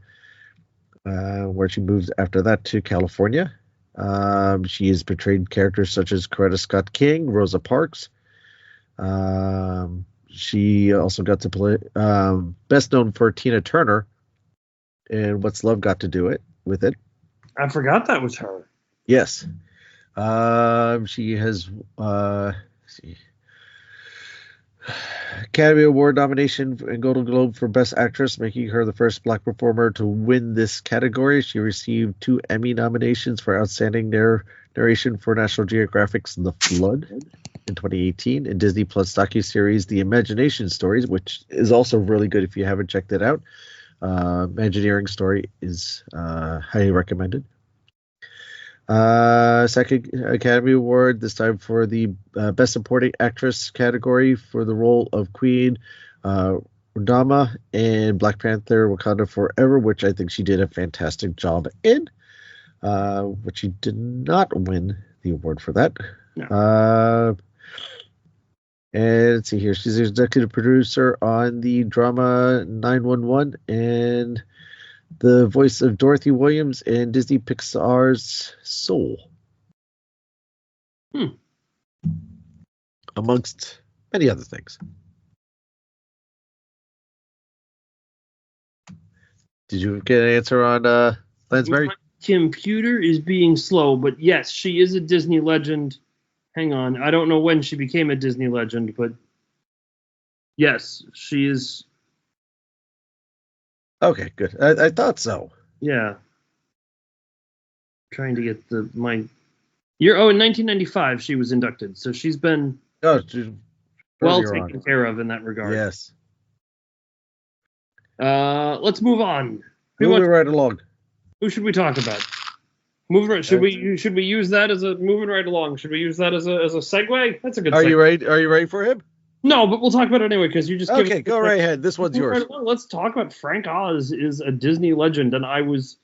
where she moved after that to California. She has portrayed characters such as Coretta Scott King, Rosa Parks. She also got to play, best known for Tina Turner in What's Love Got to Do It with it. I forgot that was her. Yes. She has Academy Award nomination and Golden Globe for Best Actress, making her the first Black performer to win this category. She received 2 Emmy nominations for Outstanding Narration for National Geographic's The Flood in 2018, and Disney Plus docuseries The Imagination Stories, which is also really good if you haven't checked it out. Imagineering Story is highly recommended. Second Academy Award, this time for the Best Supporting Actress category for the role of Queen Rudama in Black Panther Wakanda Forever, which I think she did a fantastic job in, but she did not win the award for that. No. And let's see here. She's executive producer on the drama 911 and the voice of Dorothy Williams in Disney Pixar's Soul. Amongst many other things. Did you get an answer on Lansbury? My computer is being slow, but yes, she is a Disney legend. Hang on. I don't know when she became a Disney legend, but yes, she is. Okay, good. I thought so. Yeah. Trying to get my year. Oh, in 1995 she was inducted, so she's been well taken care of in that regard. Yes. Let's move on. Moving right along. Who should we talk about? Should we use that as a moving right along? Should we use that as a segue? That's a good. Are you ready? Are you ready for him? No, but we'll talk about it anyway because you just. Okay, go right ahead. This one's yours. Right, let's talk about Frank Oz is a Disney legend, and I was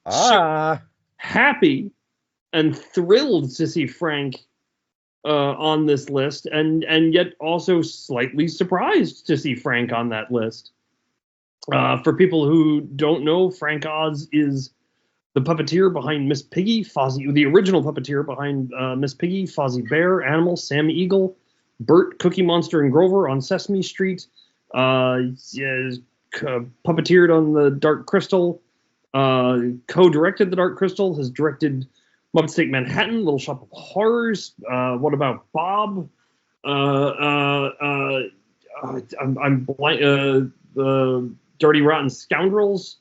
so happy and thrilled to see Frank on this list, and yet also slightly surprised to see Frank on that list. For people who don't know, Frank Oz is the puppeteer behind Miss Piggy, Fozzie, the original puppeteer behind Miss Piggy, Fozzie Bear, Animal, Sam Eagle, Bert, Cookie Monster, and Grover on Sesame Street. Puppeteered on the Dark Crystal. Co-directed the Dark Crystal. Has directed Muppets Take Manhattan, Little Shop of Horrors. What about Bob? I'm blank. The Dirty Rotten Scoundrels.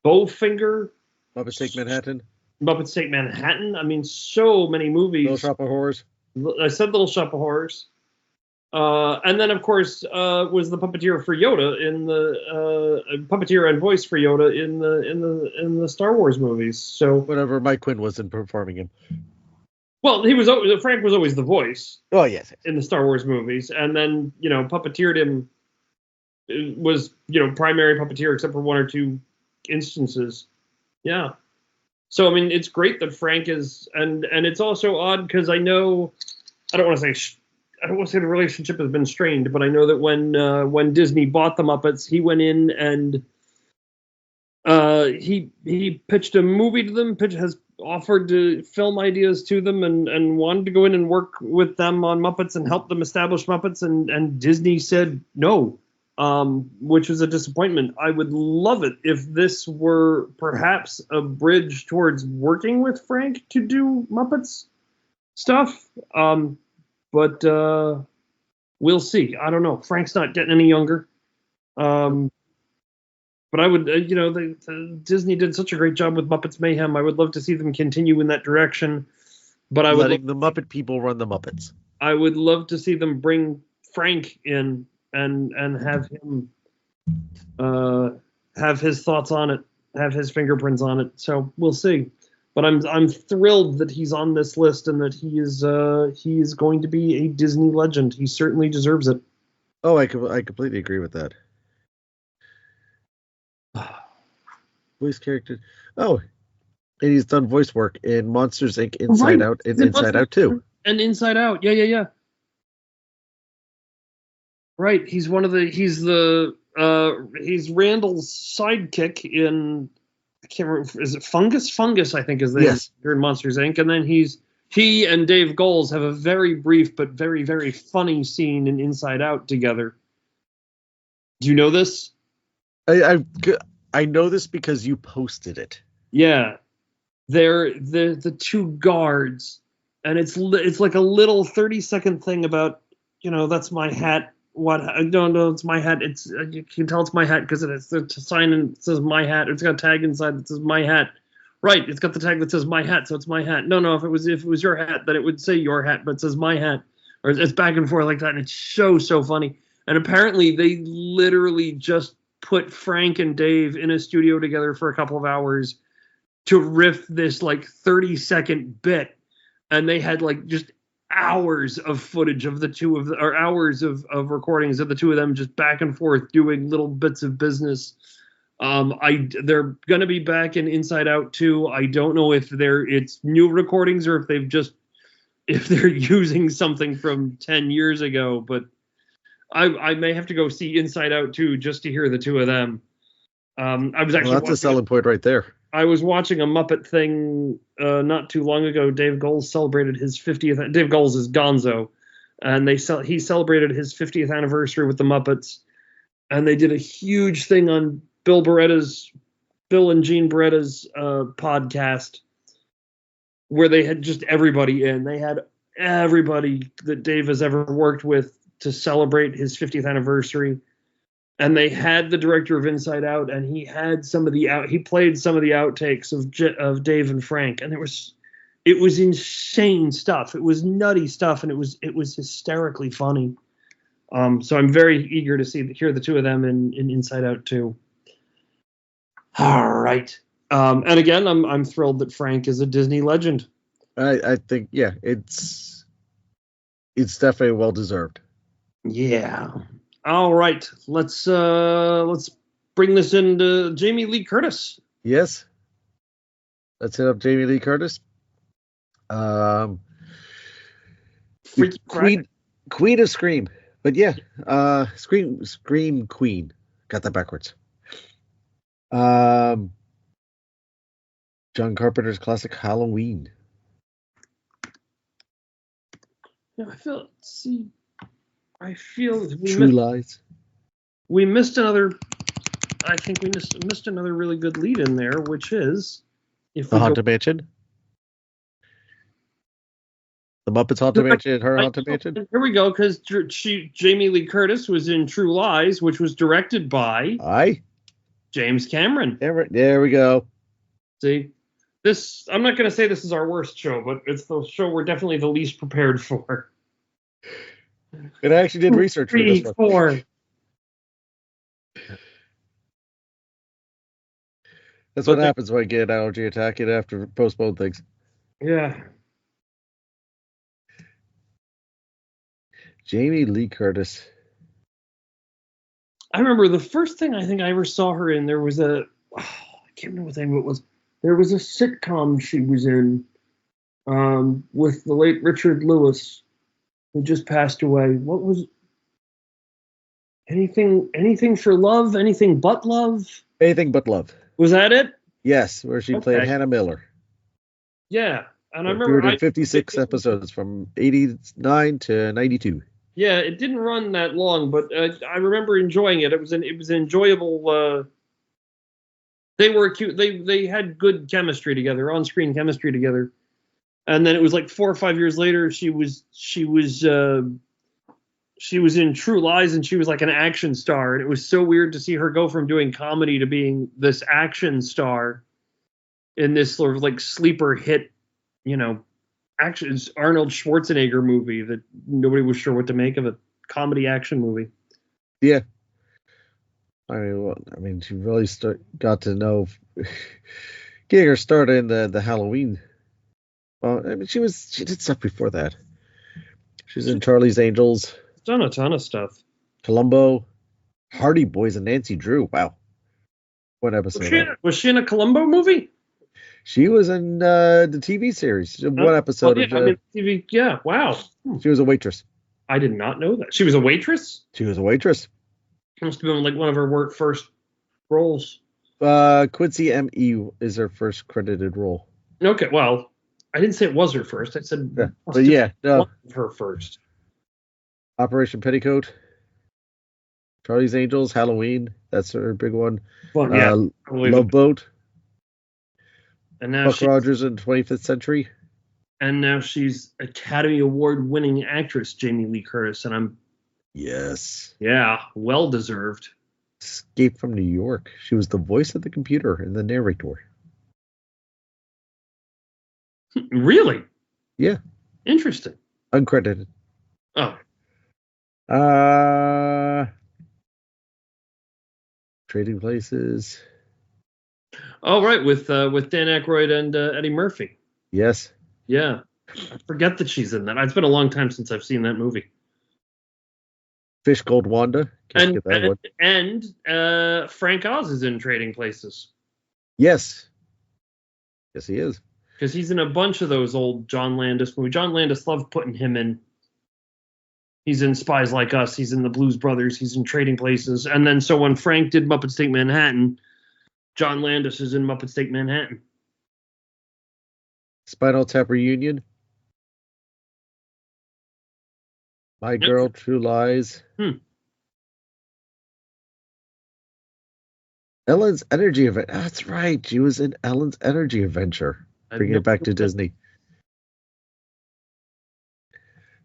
Bowfinger. Muppets Take Manhattan. Muppets Take Manhattan. I mean, so many movies. Little Shop of Horrors. I said Little Shop of Horrors. And then, of course, was the puppeteer for Yoda in the puppeteer and voice for Yoda in the Star Wars movies. So whenever Mike Quinn wasn't performing him. Well, Frank was always the voice. Oh yes. In the Star Wars movies, and then puppeteered him. Was primary puppeteer except for one or two instances. Yeah. So I mean, it's great that Frank is, and it's also odd because I know I don't want to say the relationship has been strained, but I know that when Disney bought the Muppets, he went in and he pitched a movie to them, has offered to film ideas to them, and wanted to go in and work with them on Muppets and help them establish Muppets, and Disney said no, which was a disappointment. I would love it if this were perhaps a bridge towards working with Frank to do Muppets stuff. But we'll see. I don't know. Frank's not getting any younger. But I would, Disney did such a great job with Muppets Mayhem. I would love to see them continue in that direction. But I would letting the Muppet people run the Muppets. I would love to see them bring Frank in and have him have his thoughts on it, have his fingerprints on it. So we'll see. But I'm thrilled that he's on this list and that he is going to be a Disney legend. He certainly deserves it. Oh, I completely agree with that. Voice character. Oh, And he's done voice work in Monsters Inc., Inside Out, and Inside Out 2. And Inside Out. Yeah. Right. He's he's Randall's sidekick in, I can't remember, is it Fungus? Fungus, I think, is the name here in Monsters Inc. And then he and Dave Goelz have a very brief but very, very funny scene in Inside Out together. Do you know this? I know this because you posted it. Yeah. They're the two guards, and it's like a little 30-second thing about, that's my hat. What? No, it's my hat. It's, you can tell it's my hat because it's the sign and it says my hat. It's got a tag inside that says my hat. Right, it's got the tag that says my hat, so it's my hat. No, if it was your hat, then it would say your hat, but it says my hat. Or it's back and forth like that, and it's so funny. And apparently they literally just put Frank and Dave in a studio together for a couple of hours to riff this like 30-second bit, and they had like just hours of footage of the two of or hours of recordings of the two of them just back and forth doing little bits of business. They're gonna be back in Inside Out 2. I don't know if it's new recordings or if they're using something from 10 years ago, but I may have to go see Inside Out 2 just to hear the two of them. I was actually that's a selling point right there. I was watching a Muppet thing not too long ago. Dave Goelz celebrated his 50th. Dave Goelz is Gonzo, and he celebrated his 50th anniversary with the Muppets, and they did a huge thing on Bill and Gene Beretta's podcast, where they had just everybody in. They had everybody that Dave has ever worked with to celebrate his 50th anniversary. And they had the director of Inside Out, and he played some of the outtakes of Dave and Frank, and it was insane stuff. It was nutty stuff, and it was hysterically funny. So I'm very eager to hear the two of them in Inside Out 2. All right. And again, I'm thrilled that Frank is a Disney legend. I think, yeah, it's definitely well deserved. Yeah. All right, let's bring this into Jamie Lee Curtis. Yes, let's hit up Jamie Lee Curtis. Queen of Scream, but yeah, Scream Queen. Got that backwards. John Carpenter's classic Halloween. Yeah, I feel True Lies. We missed another. I think we missed another really good lead in there, which is The Haunted Mansion. The Muppets Haunted Mansion, her Haunted Mansion. Here we go, because Jamie Lee Curtis was in True Lies, which was directed by James Cameron. There we go. See, this. I'm not going to say this is our worst show, but it's the show we're definitely the least prepared for. And I actually did research for this one. 4. That's what happens when I get an allergy attack. You have to postpone things. Yeah. Jamie Lee Curtis. I remember the first thing I think I ever saw her in, there was I can't remember what the name it was. There was a sitcom she was in with the late Richard Lewis, who just passed away. What was anything for love? Anything but love? Anything but love. Was that it? Yes, where she played Hannah Miller. Yeah, and I remember 56 episodes from 89 to 92. Yeah, it didn't run that long, but I remember enjoying it. It was an enjoyable. They were cute. They had good chemistry together, on-screen chemistry together. And then it was like 4 or 5 years later, she was in True Lies, and she was like an action star. And it was so weird to see her go from doing comedy to being this action star in this sort of like sleeper hit, action Arnold Schwarzenegger movie that nobody was sure what to make of, a comedy action movie. Yeah. I mean, she really got to know, getting her started in the Halloween. I mean, she did stuff before that. She was in Charlie's Angels. Done a ton of stuff. Columbo, Hardy Boys, and Nancy Drew. Wow. What episode? Was she in a Columbo movie? She was in the TV series. One episode of. TV. Yeah. Wow. She was a waitress. I did not know that. She was a waitress? She was a waitress. Must have been like one of her first roles. Quincy M.E. is her first credited role. Okay, well, I didn't say it was her first. I said, yeah. But yeah, no. One of her first. Operation Petticoat, Charlie's Angels, Halloween. That's her big one. Well, yeah, Love Boat. And now Buck Rogers in 25th Century. And now she's Academy Award winning actress Jamie Lee Curtis, and well deserved. Escape from New York. She was the voice of the computer and the narrator. Really? Yeah. Interesting. Uncredited. Oh. Trading Places. Oh, right, with Dan Aykroyd and Eddie Murphy. Yes. Yeah. I forget that she's in that. It's been a long time since I've seen that movie. Fish Called Wanda. And Frank Oz is in Trading Places. Yes. Yes, he is. Because he's in a bunch of those old John Landis movies. John Landis loved putting him in. He's in Spies Like Us. He's in The Blues Brothers. He's in Trading Places. And then so when Frank did Muppets Take Manhattan, John Landis is in Muppets Take Manhattan. Spinal Tap Reunion. My Girl, True Lies. Ellen's Energy Adventure. That's right. She was in Ellen's Energy Adventure. Bringing it back to Disney.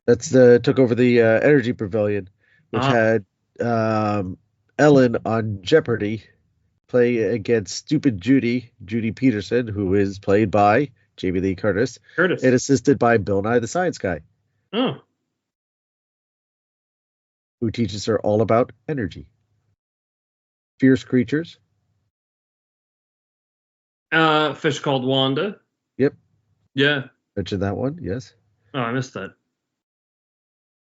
That's took over the Energy Pavilion, which had Ellen on Jeopardy play against Stupid Judy Peterson, who is played by Jamie Lee Curtis. And assisted by Bill Nye the Science Guy. Oh. Who teaches her all about energy. Fierce Creatures. Fish Called Wanda. Yep. Yeah. Mentioned that one, yes. Oh, I missed that.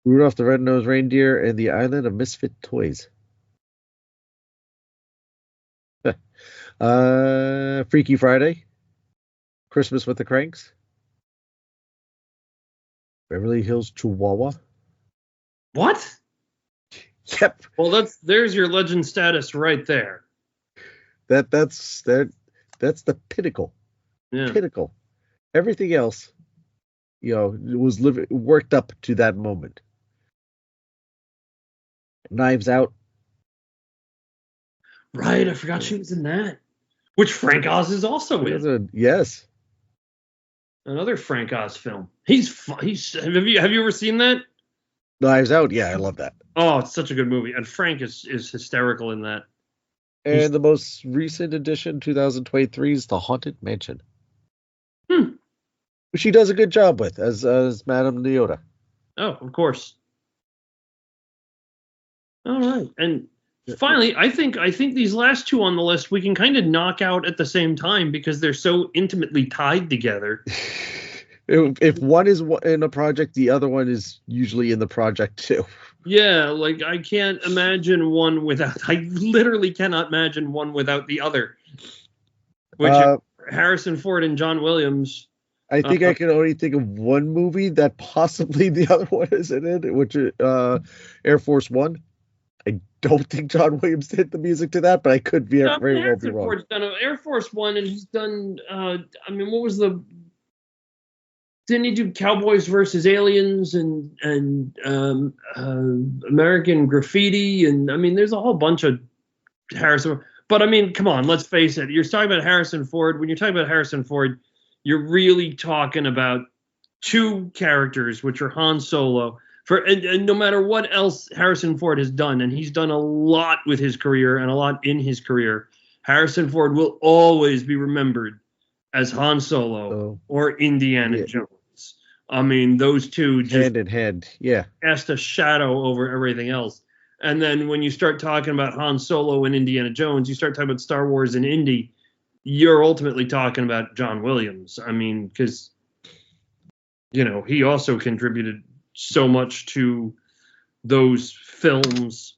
Rudolph the Red-Nosed Reindeer and the Island of Misfit Toys. Freaky Friday. Christmas with the Cranks. Beverly Hills Chihuahua. What? Yep. Well, there's your legend status right there. That's the pinnacle. Yeah. Pinnacle. Everything else, was worked up to that moment. Knives Out. Right, I forgot she was in that. Which Frank Oz is also in. Yes. Another Frank Oz film. Have you ever seen that? Knives Out, yeah, I love that. Oh, it's such a good movie, and Frank is hysterical in that. And the most recent edition, 2023, is The Haunted Mansion. Which she does a good job with as Madame Leota. Oh, of course. All right, and finally, I think these last two on the list we can kind of knock out at the same time because they're so intimately tied together. If one is in a project, the other one is usually in the project too. Yeah, like I can't imagine one without. I literally cannot imagine one without the other. Which Harrison Ford and John Williams. I think I can only think of one movie that possibly the other one isn't in, which is Air Force One. I don't think John Williams did the music to that, but I could very well be wrong. Ford's done Air Force One, and he's done. What was the? Didn't he do Cowboys versus Aliens and American Graffiti? And there's a whole bunch of Harrison. But come on, let's face it. You're talking about Harrison Ford. When you're talking about Harrison Ford, you're really talking about two characters, which are Han Solo. And no matter what else Harrison Ford has done, and he's done a lot with his career and a lot in his career, Harrison Ford will always be remembered as Han Solo or Indiana Jones. Those two just hand in hand, cast a shadow over everything else. And then when you start talking about Han Solo and Indiana Jones, you start talking about Star Wars and Indy, you're ultimately talking about John Williams. Because he also contributed so much to those films.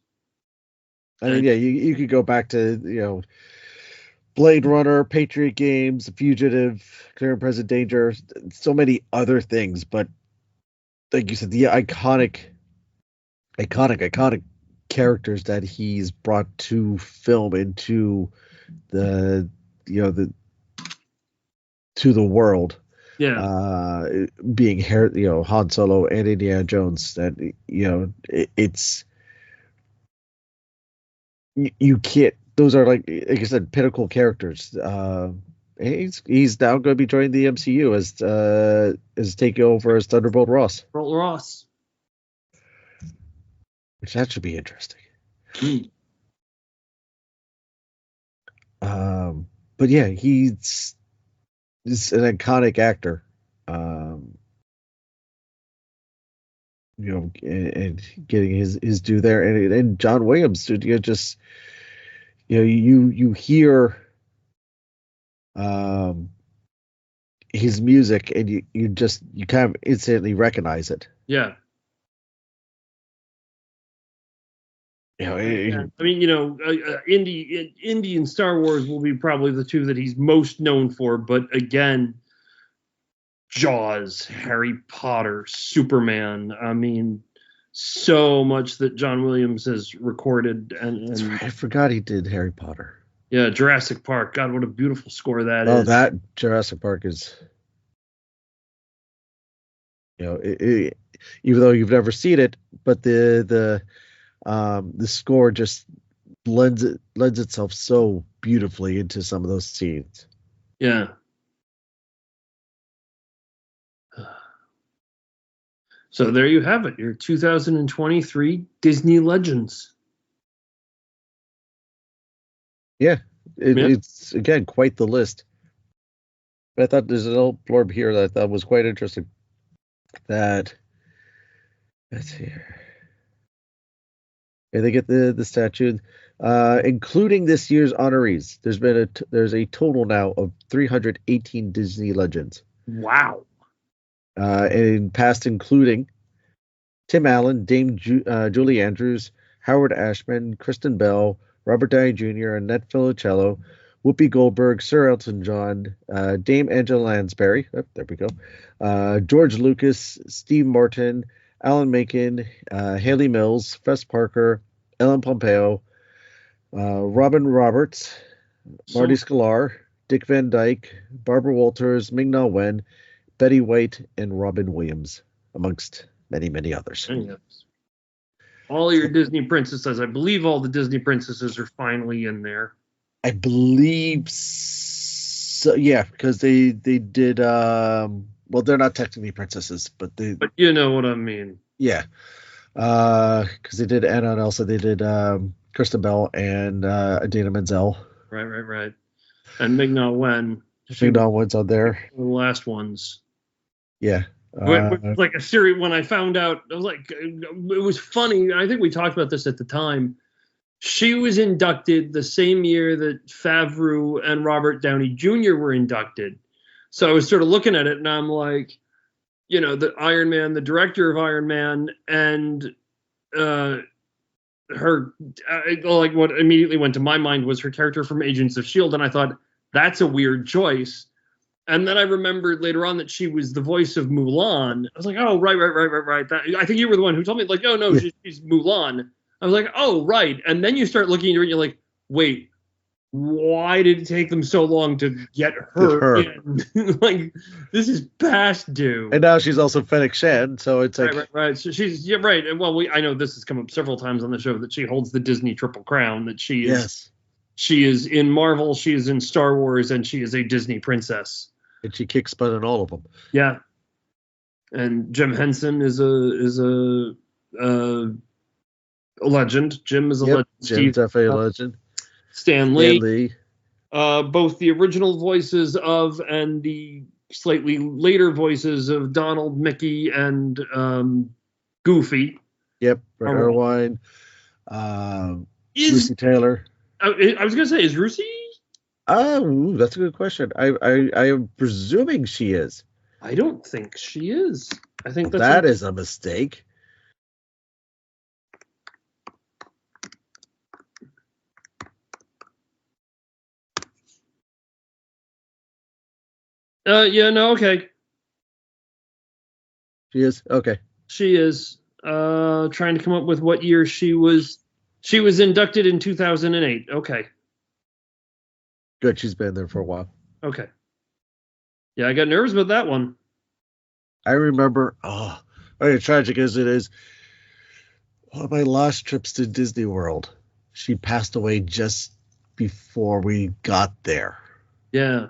You could go back to Blade Runner, Patriot Games, Fugitive, Clear and Present Danger, so many other things. But like you said, the iconic characters that he's brought to film into the the to the world. Yeah. Being Han Solo and Indiana Jones, that it's you can't. Those are like I said, pinnacle characters. He's now going to be joining the MCU as taking over as Thunderbolt Ross, Ross. which that should be interesting. Mm. But yeah, he's an iconic actor. And getting his due there, and John Williams, just you hear his music, and you kind of instantly recognize it. Yeah. Yeah. I mean, Indy and Star Wars will be probably the two that he's most known for. But again, Jaws, Harry Potter, Superman. I mean, so much that John Williams has recorded. And I forgot he did Harry Potter. Yeah, Jurassic Park. God, what a beautiful score that is. Oh, that Jurassic Park is, even though you've never seen it, but the score just lends itself so beautifully into some of those scenes. Yeah. So there you have it, your 2023 Disney Legends. Yeah, it's again quite the list. But I thought there's an little blurb here that I thought was quite interesting. Let's see here. And they get the statue, including this year's honorees. There's a total now of 318 Disney Legends. Wow. And past including Tim Allen, Dame Julie Andrews, Howard Ashman, Kristen Bell, Robert Downey Jr., Annette Funicello, Whoopi Goldberg, Sir Elton John, Dame Angela Lansbury, there we go, George Lucas, Steve Martin, Alan Menken, Haley Mills, Fess Parker, Ellen Pompeo, Robin Roberts, Marty Sklar, Dick Van Dyke, Barbara Walters, Ming-Na Wen, Betty White, and Robin Williams, amongst many, many others. All your Disney princesses. I believe all the Disney princesses are finally in there. I believe so, yeah, because they did, well, they're not technically princesses, but you know what I mean. Yeah. Because they did Anna and Elsa, they did Kristen Bell and Idina Menzel. Right. And Ming-Na Wen. Ming-Na Wen's on there. The last ones. Yeah. Like a series, when I found out, I was like, it was funny. I think we talked about this at the time. She was inducted the same year that Favreau and Robert Downey Jr. were inducted. So I was sort of looking at it, and I'm like, the Iron Man, the director of Iron Man, and her, like what immediately went to my mind was her character from Agents of S.H.I.E.L.D., and I thought, that's a weird choice. And then I remembered later on that she was the voice of Mulan. I was like, oh, right. I think you were the one who told me, like, oh, no, she's Mulan. I was like, oh, right. And then you start looking at it and you're like, wait, why did it take them so long to get her in? Like, this is past due. And now she's also Fennec Shan, so it's like... Right. So she's, right. And well, I know this has come up several times on the show that she holds the Disney Triple Crown, that she is... Yes. She is in Marvel, she is in Star Wars, and she is a Disney princess. And she kicks butt in all of them. Yeah. And Jim Henson is a legend. Jim is a legend. Jim's definitely a legend. Stan Lee. Both the original voices of and the slightly later voices of Donald, Mickey, and Goofy. Yep. Brett Irwine. Lucy Taylor. I was going to say, is Rusi? Oh, that's a good question. I am presuming she is. I don't think she is. I think that is a mistake. Yeah, no, okay. She is? Okay. She is trying to come up with what year she was. She was inducted in 2008. Okay. Good. She's been there for a while. Okay. Yeah, I got nervous about that one. I remember, tragic as it is, one of my last trips to Disney World, she passed away just before we got there. Yeah.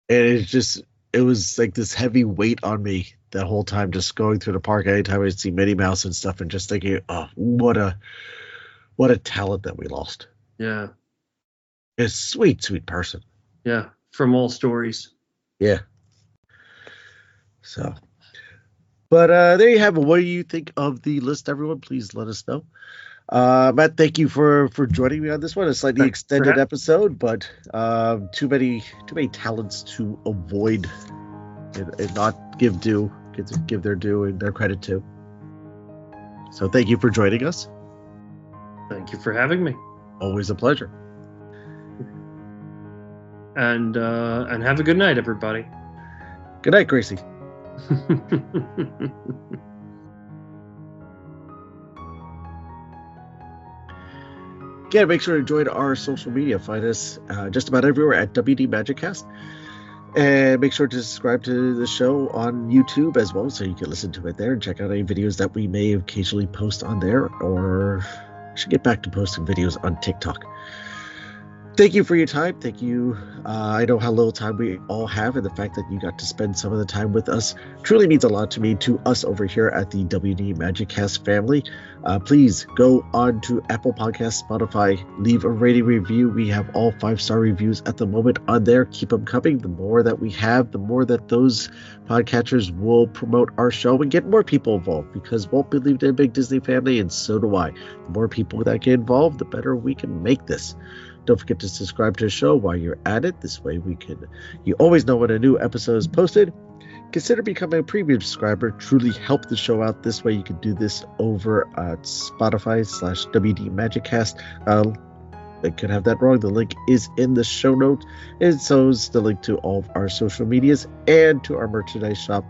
And it was like this heavy weight on me that whole time, just going through the park. Anytime I see Minnie Mouse and stuff, and just thinking, oh, what a talent that we lost. Yeah. A sweet, sweet person. Yeah. From all stories. Yeah. So, but there you have it. What do you think of the list, everyone? Please let us know. Matt, thank you for joining me on this one. A slightly extended episode, but too many talents to avoid and not give their due and their credit to. So thank you for joining us. Thank you for having me. Always a pleasure. And have a good night, everybody. Good night, Gracie. Again, make sure to join our social media. Find us just about everywhere at WD Magiccast. And make sure to subscribe to the show on YouTube as well, so you can listen to it there and check out any videos that we may occasionally post on there, or should get back to posting videos on TikTok. Thank you for your time. Thank you. I know how little time we all have, and the fact that you got to spend some of the time with us truly means a lot to me, to us over here at the WD Magiccast family. Please go on to Apple Podcasts, Spotify, leave a rating review. We have all 5-star reviews at the moment on there. Keep them coming. The more that we have, the more that those podcatchers will promote our show and get more people involved, because Walt believed in a big Disney family, and so do I. The more people that get involved, the better we can make this. Don't forget to subscribe to the show while you're at it. This way you always know when a new episode is posted. Consider becoming a premium subscriber. Truly help the show out. This way you can do this over at Spotify/WD Magiccast. I could have that wrong. The link is in the show notes. And so is the link to all of our social medias and to our merchandise shop.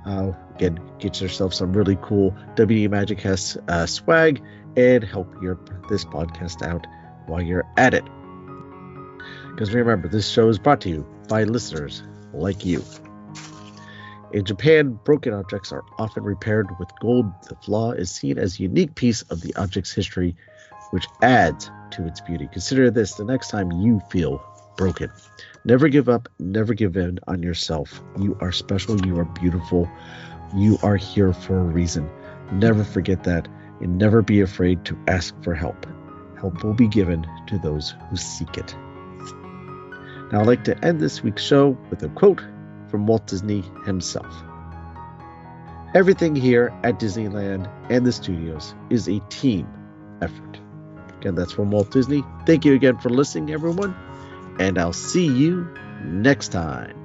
Again, get yourself some really cool WD Magiccast swag and help this podcast out while you're at it. Because remember, this show is brought to you by listeners like you. In Japan, broken objects are often repaired with gold. The flaw is seen as a unique piece of the object's history, which adds to its beauty. Consider this the next time you feel broken. Never give up, never give in on yourself. You are special, you are beautiful, you are here for a reason. Never forget that, and never be afraid to ask for help. Help will be given to those who seek it. Now I'd like to end this week's show with a quote from Walt Disney himself. Everything here at Disneyland and the studios is a team effort. Again, that's from Walt Disney. Thank you again for listening, everyone, and I'll see you next time.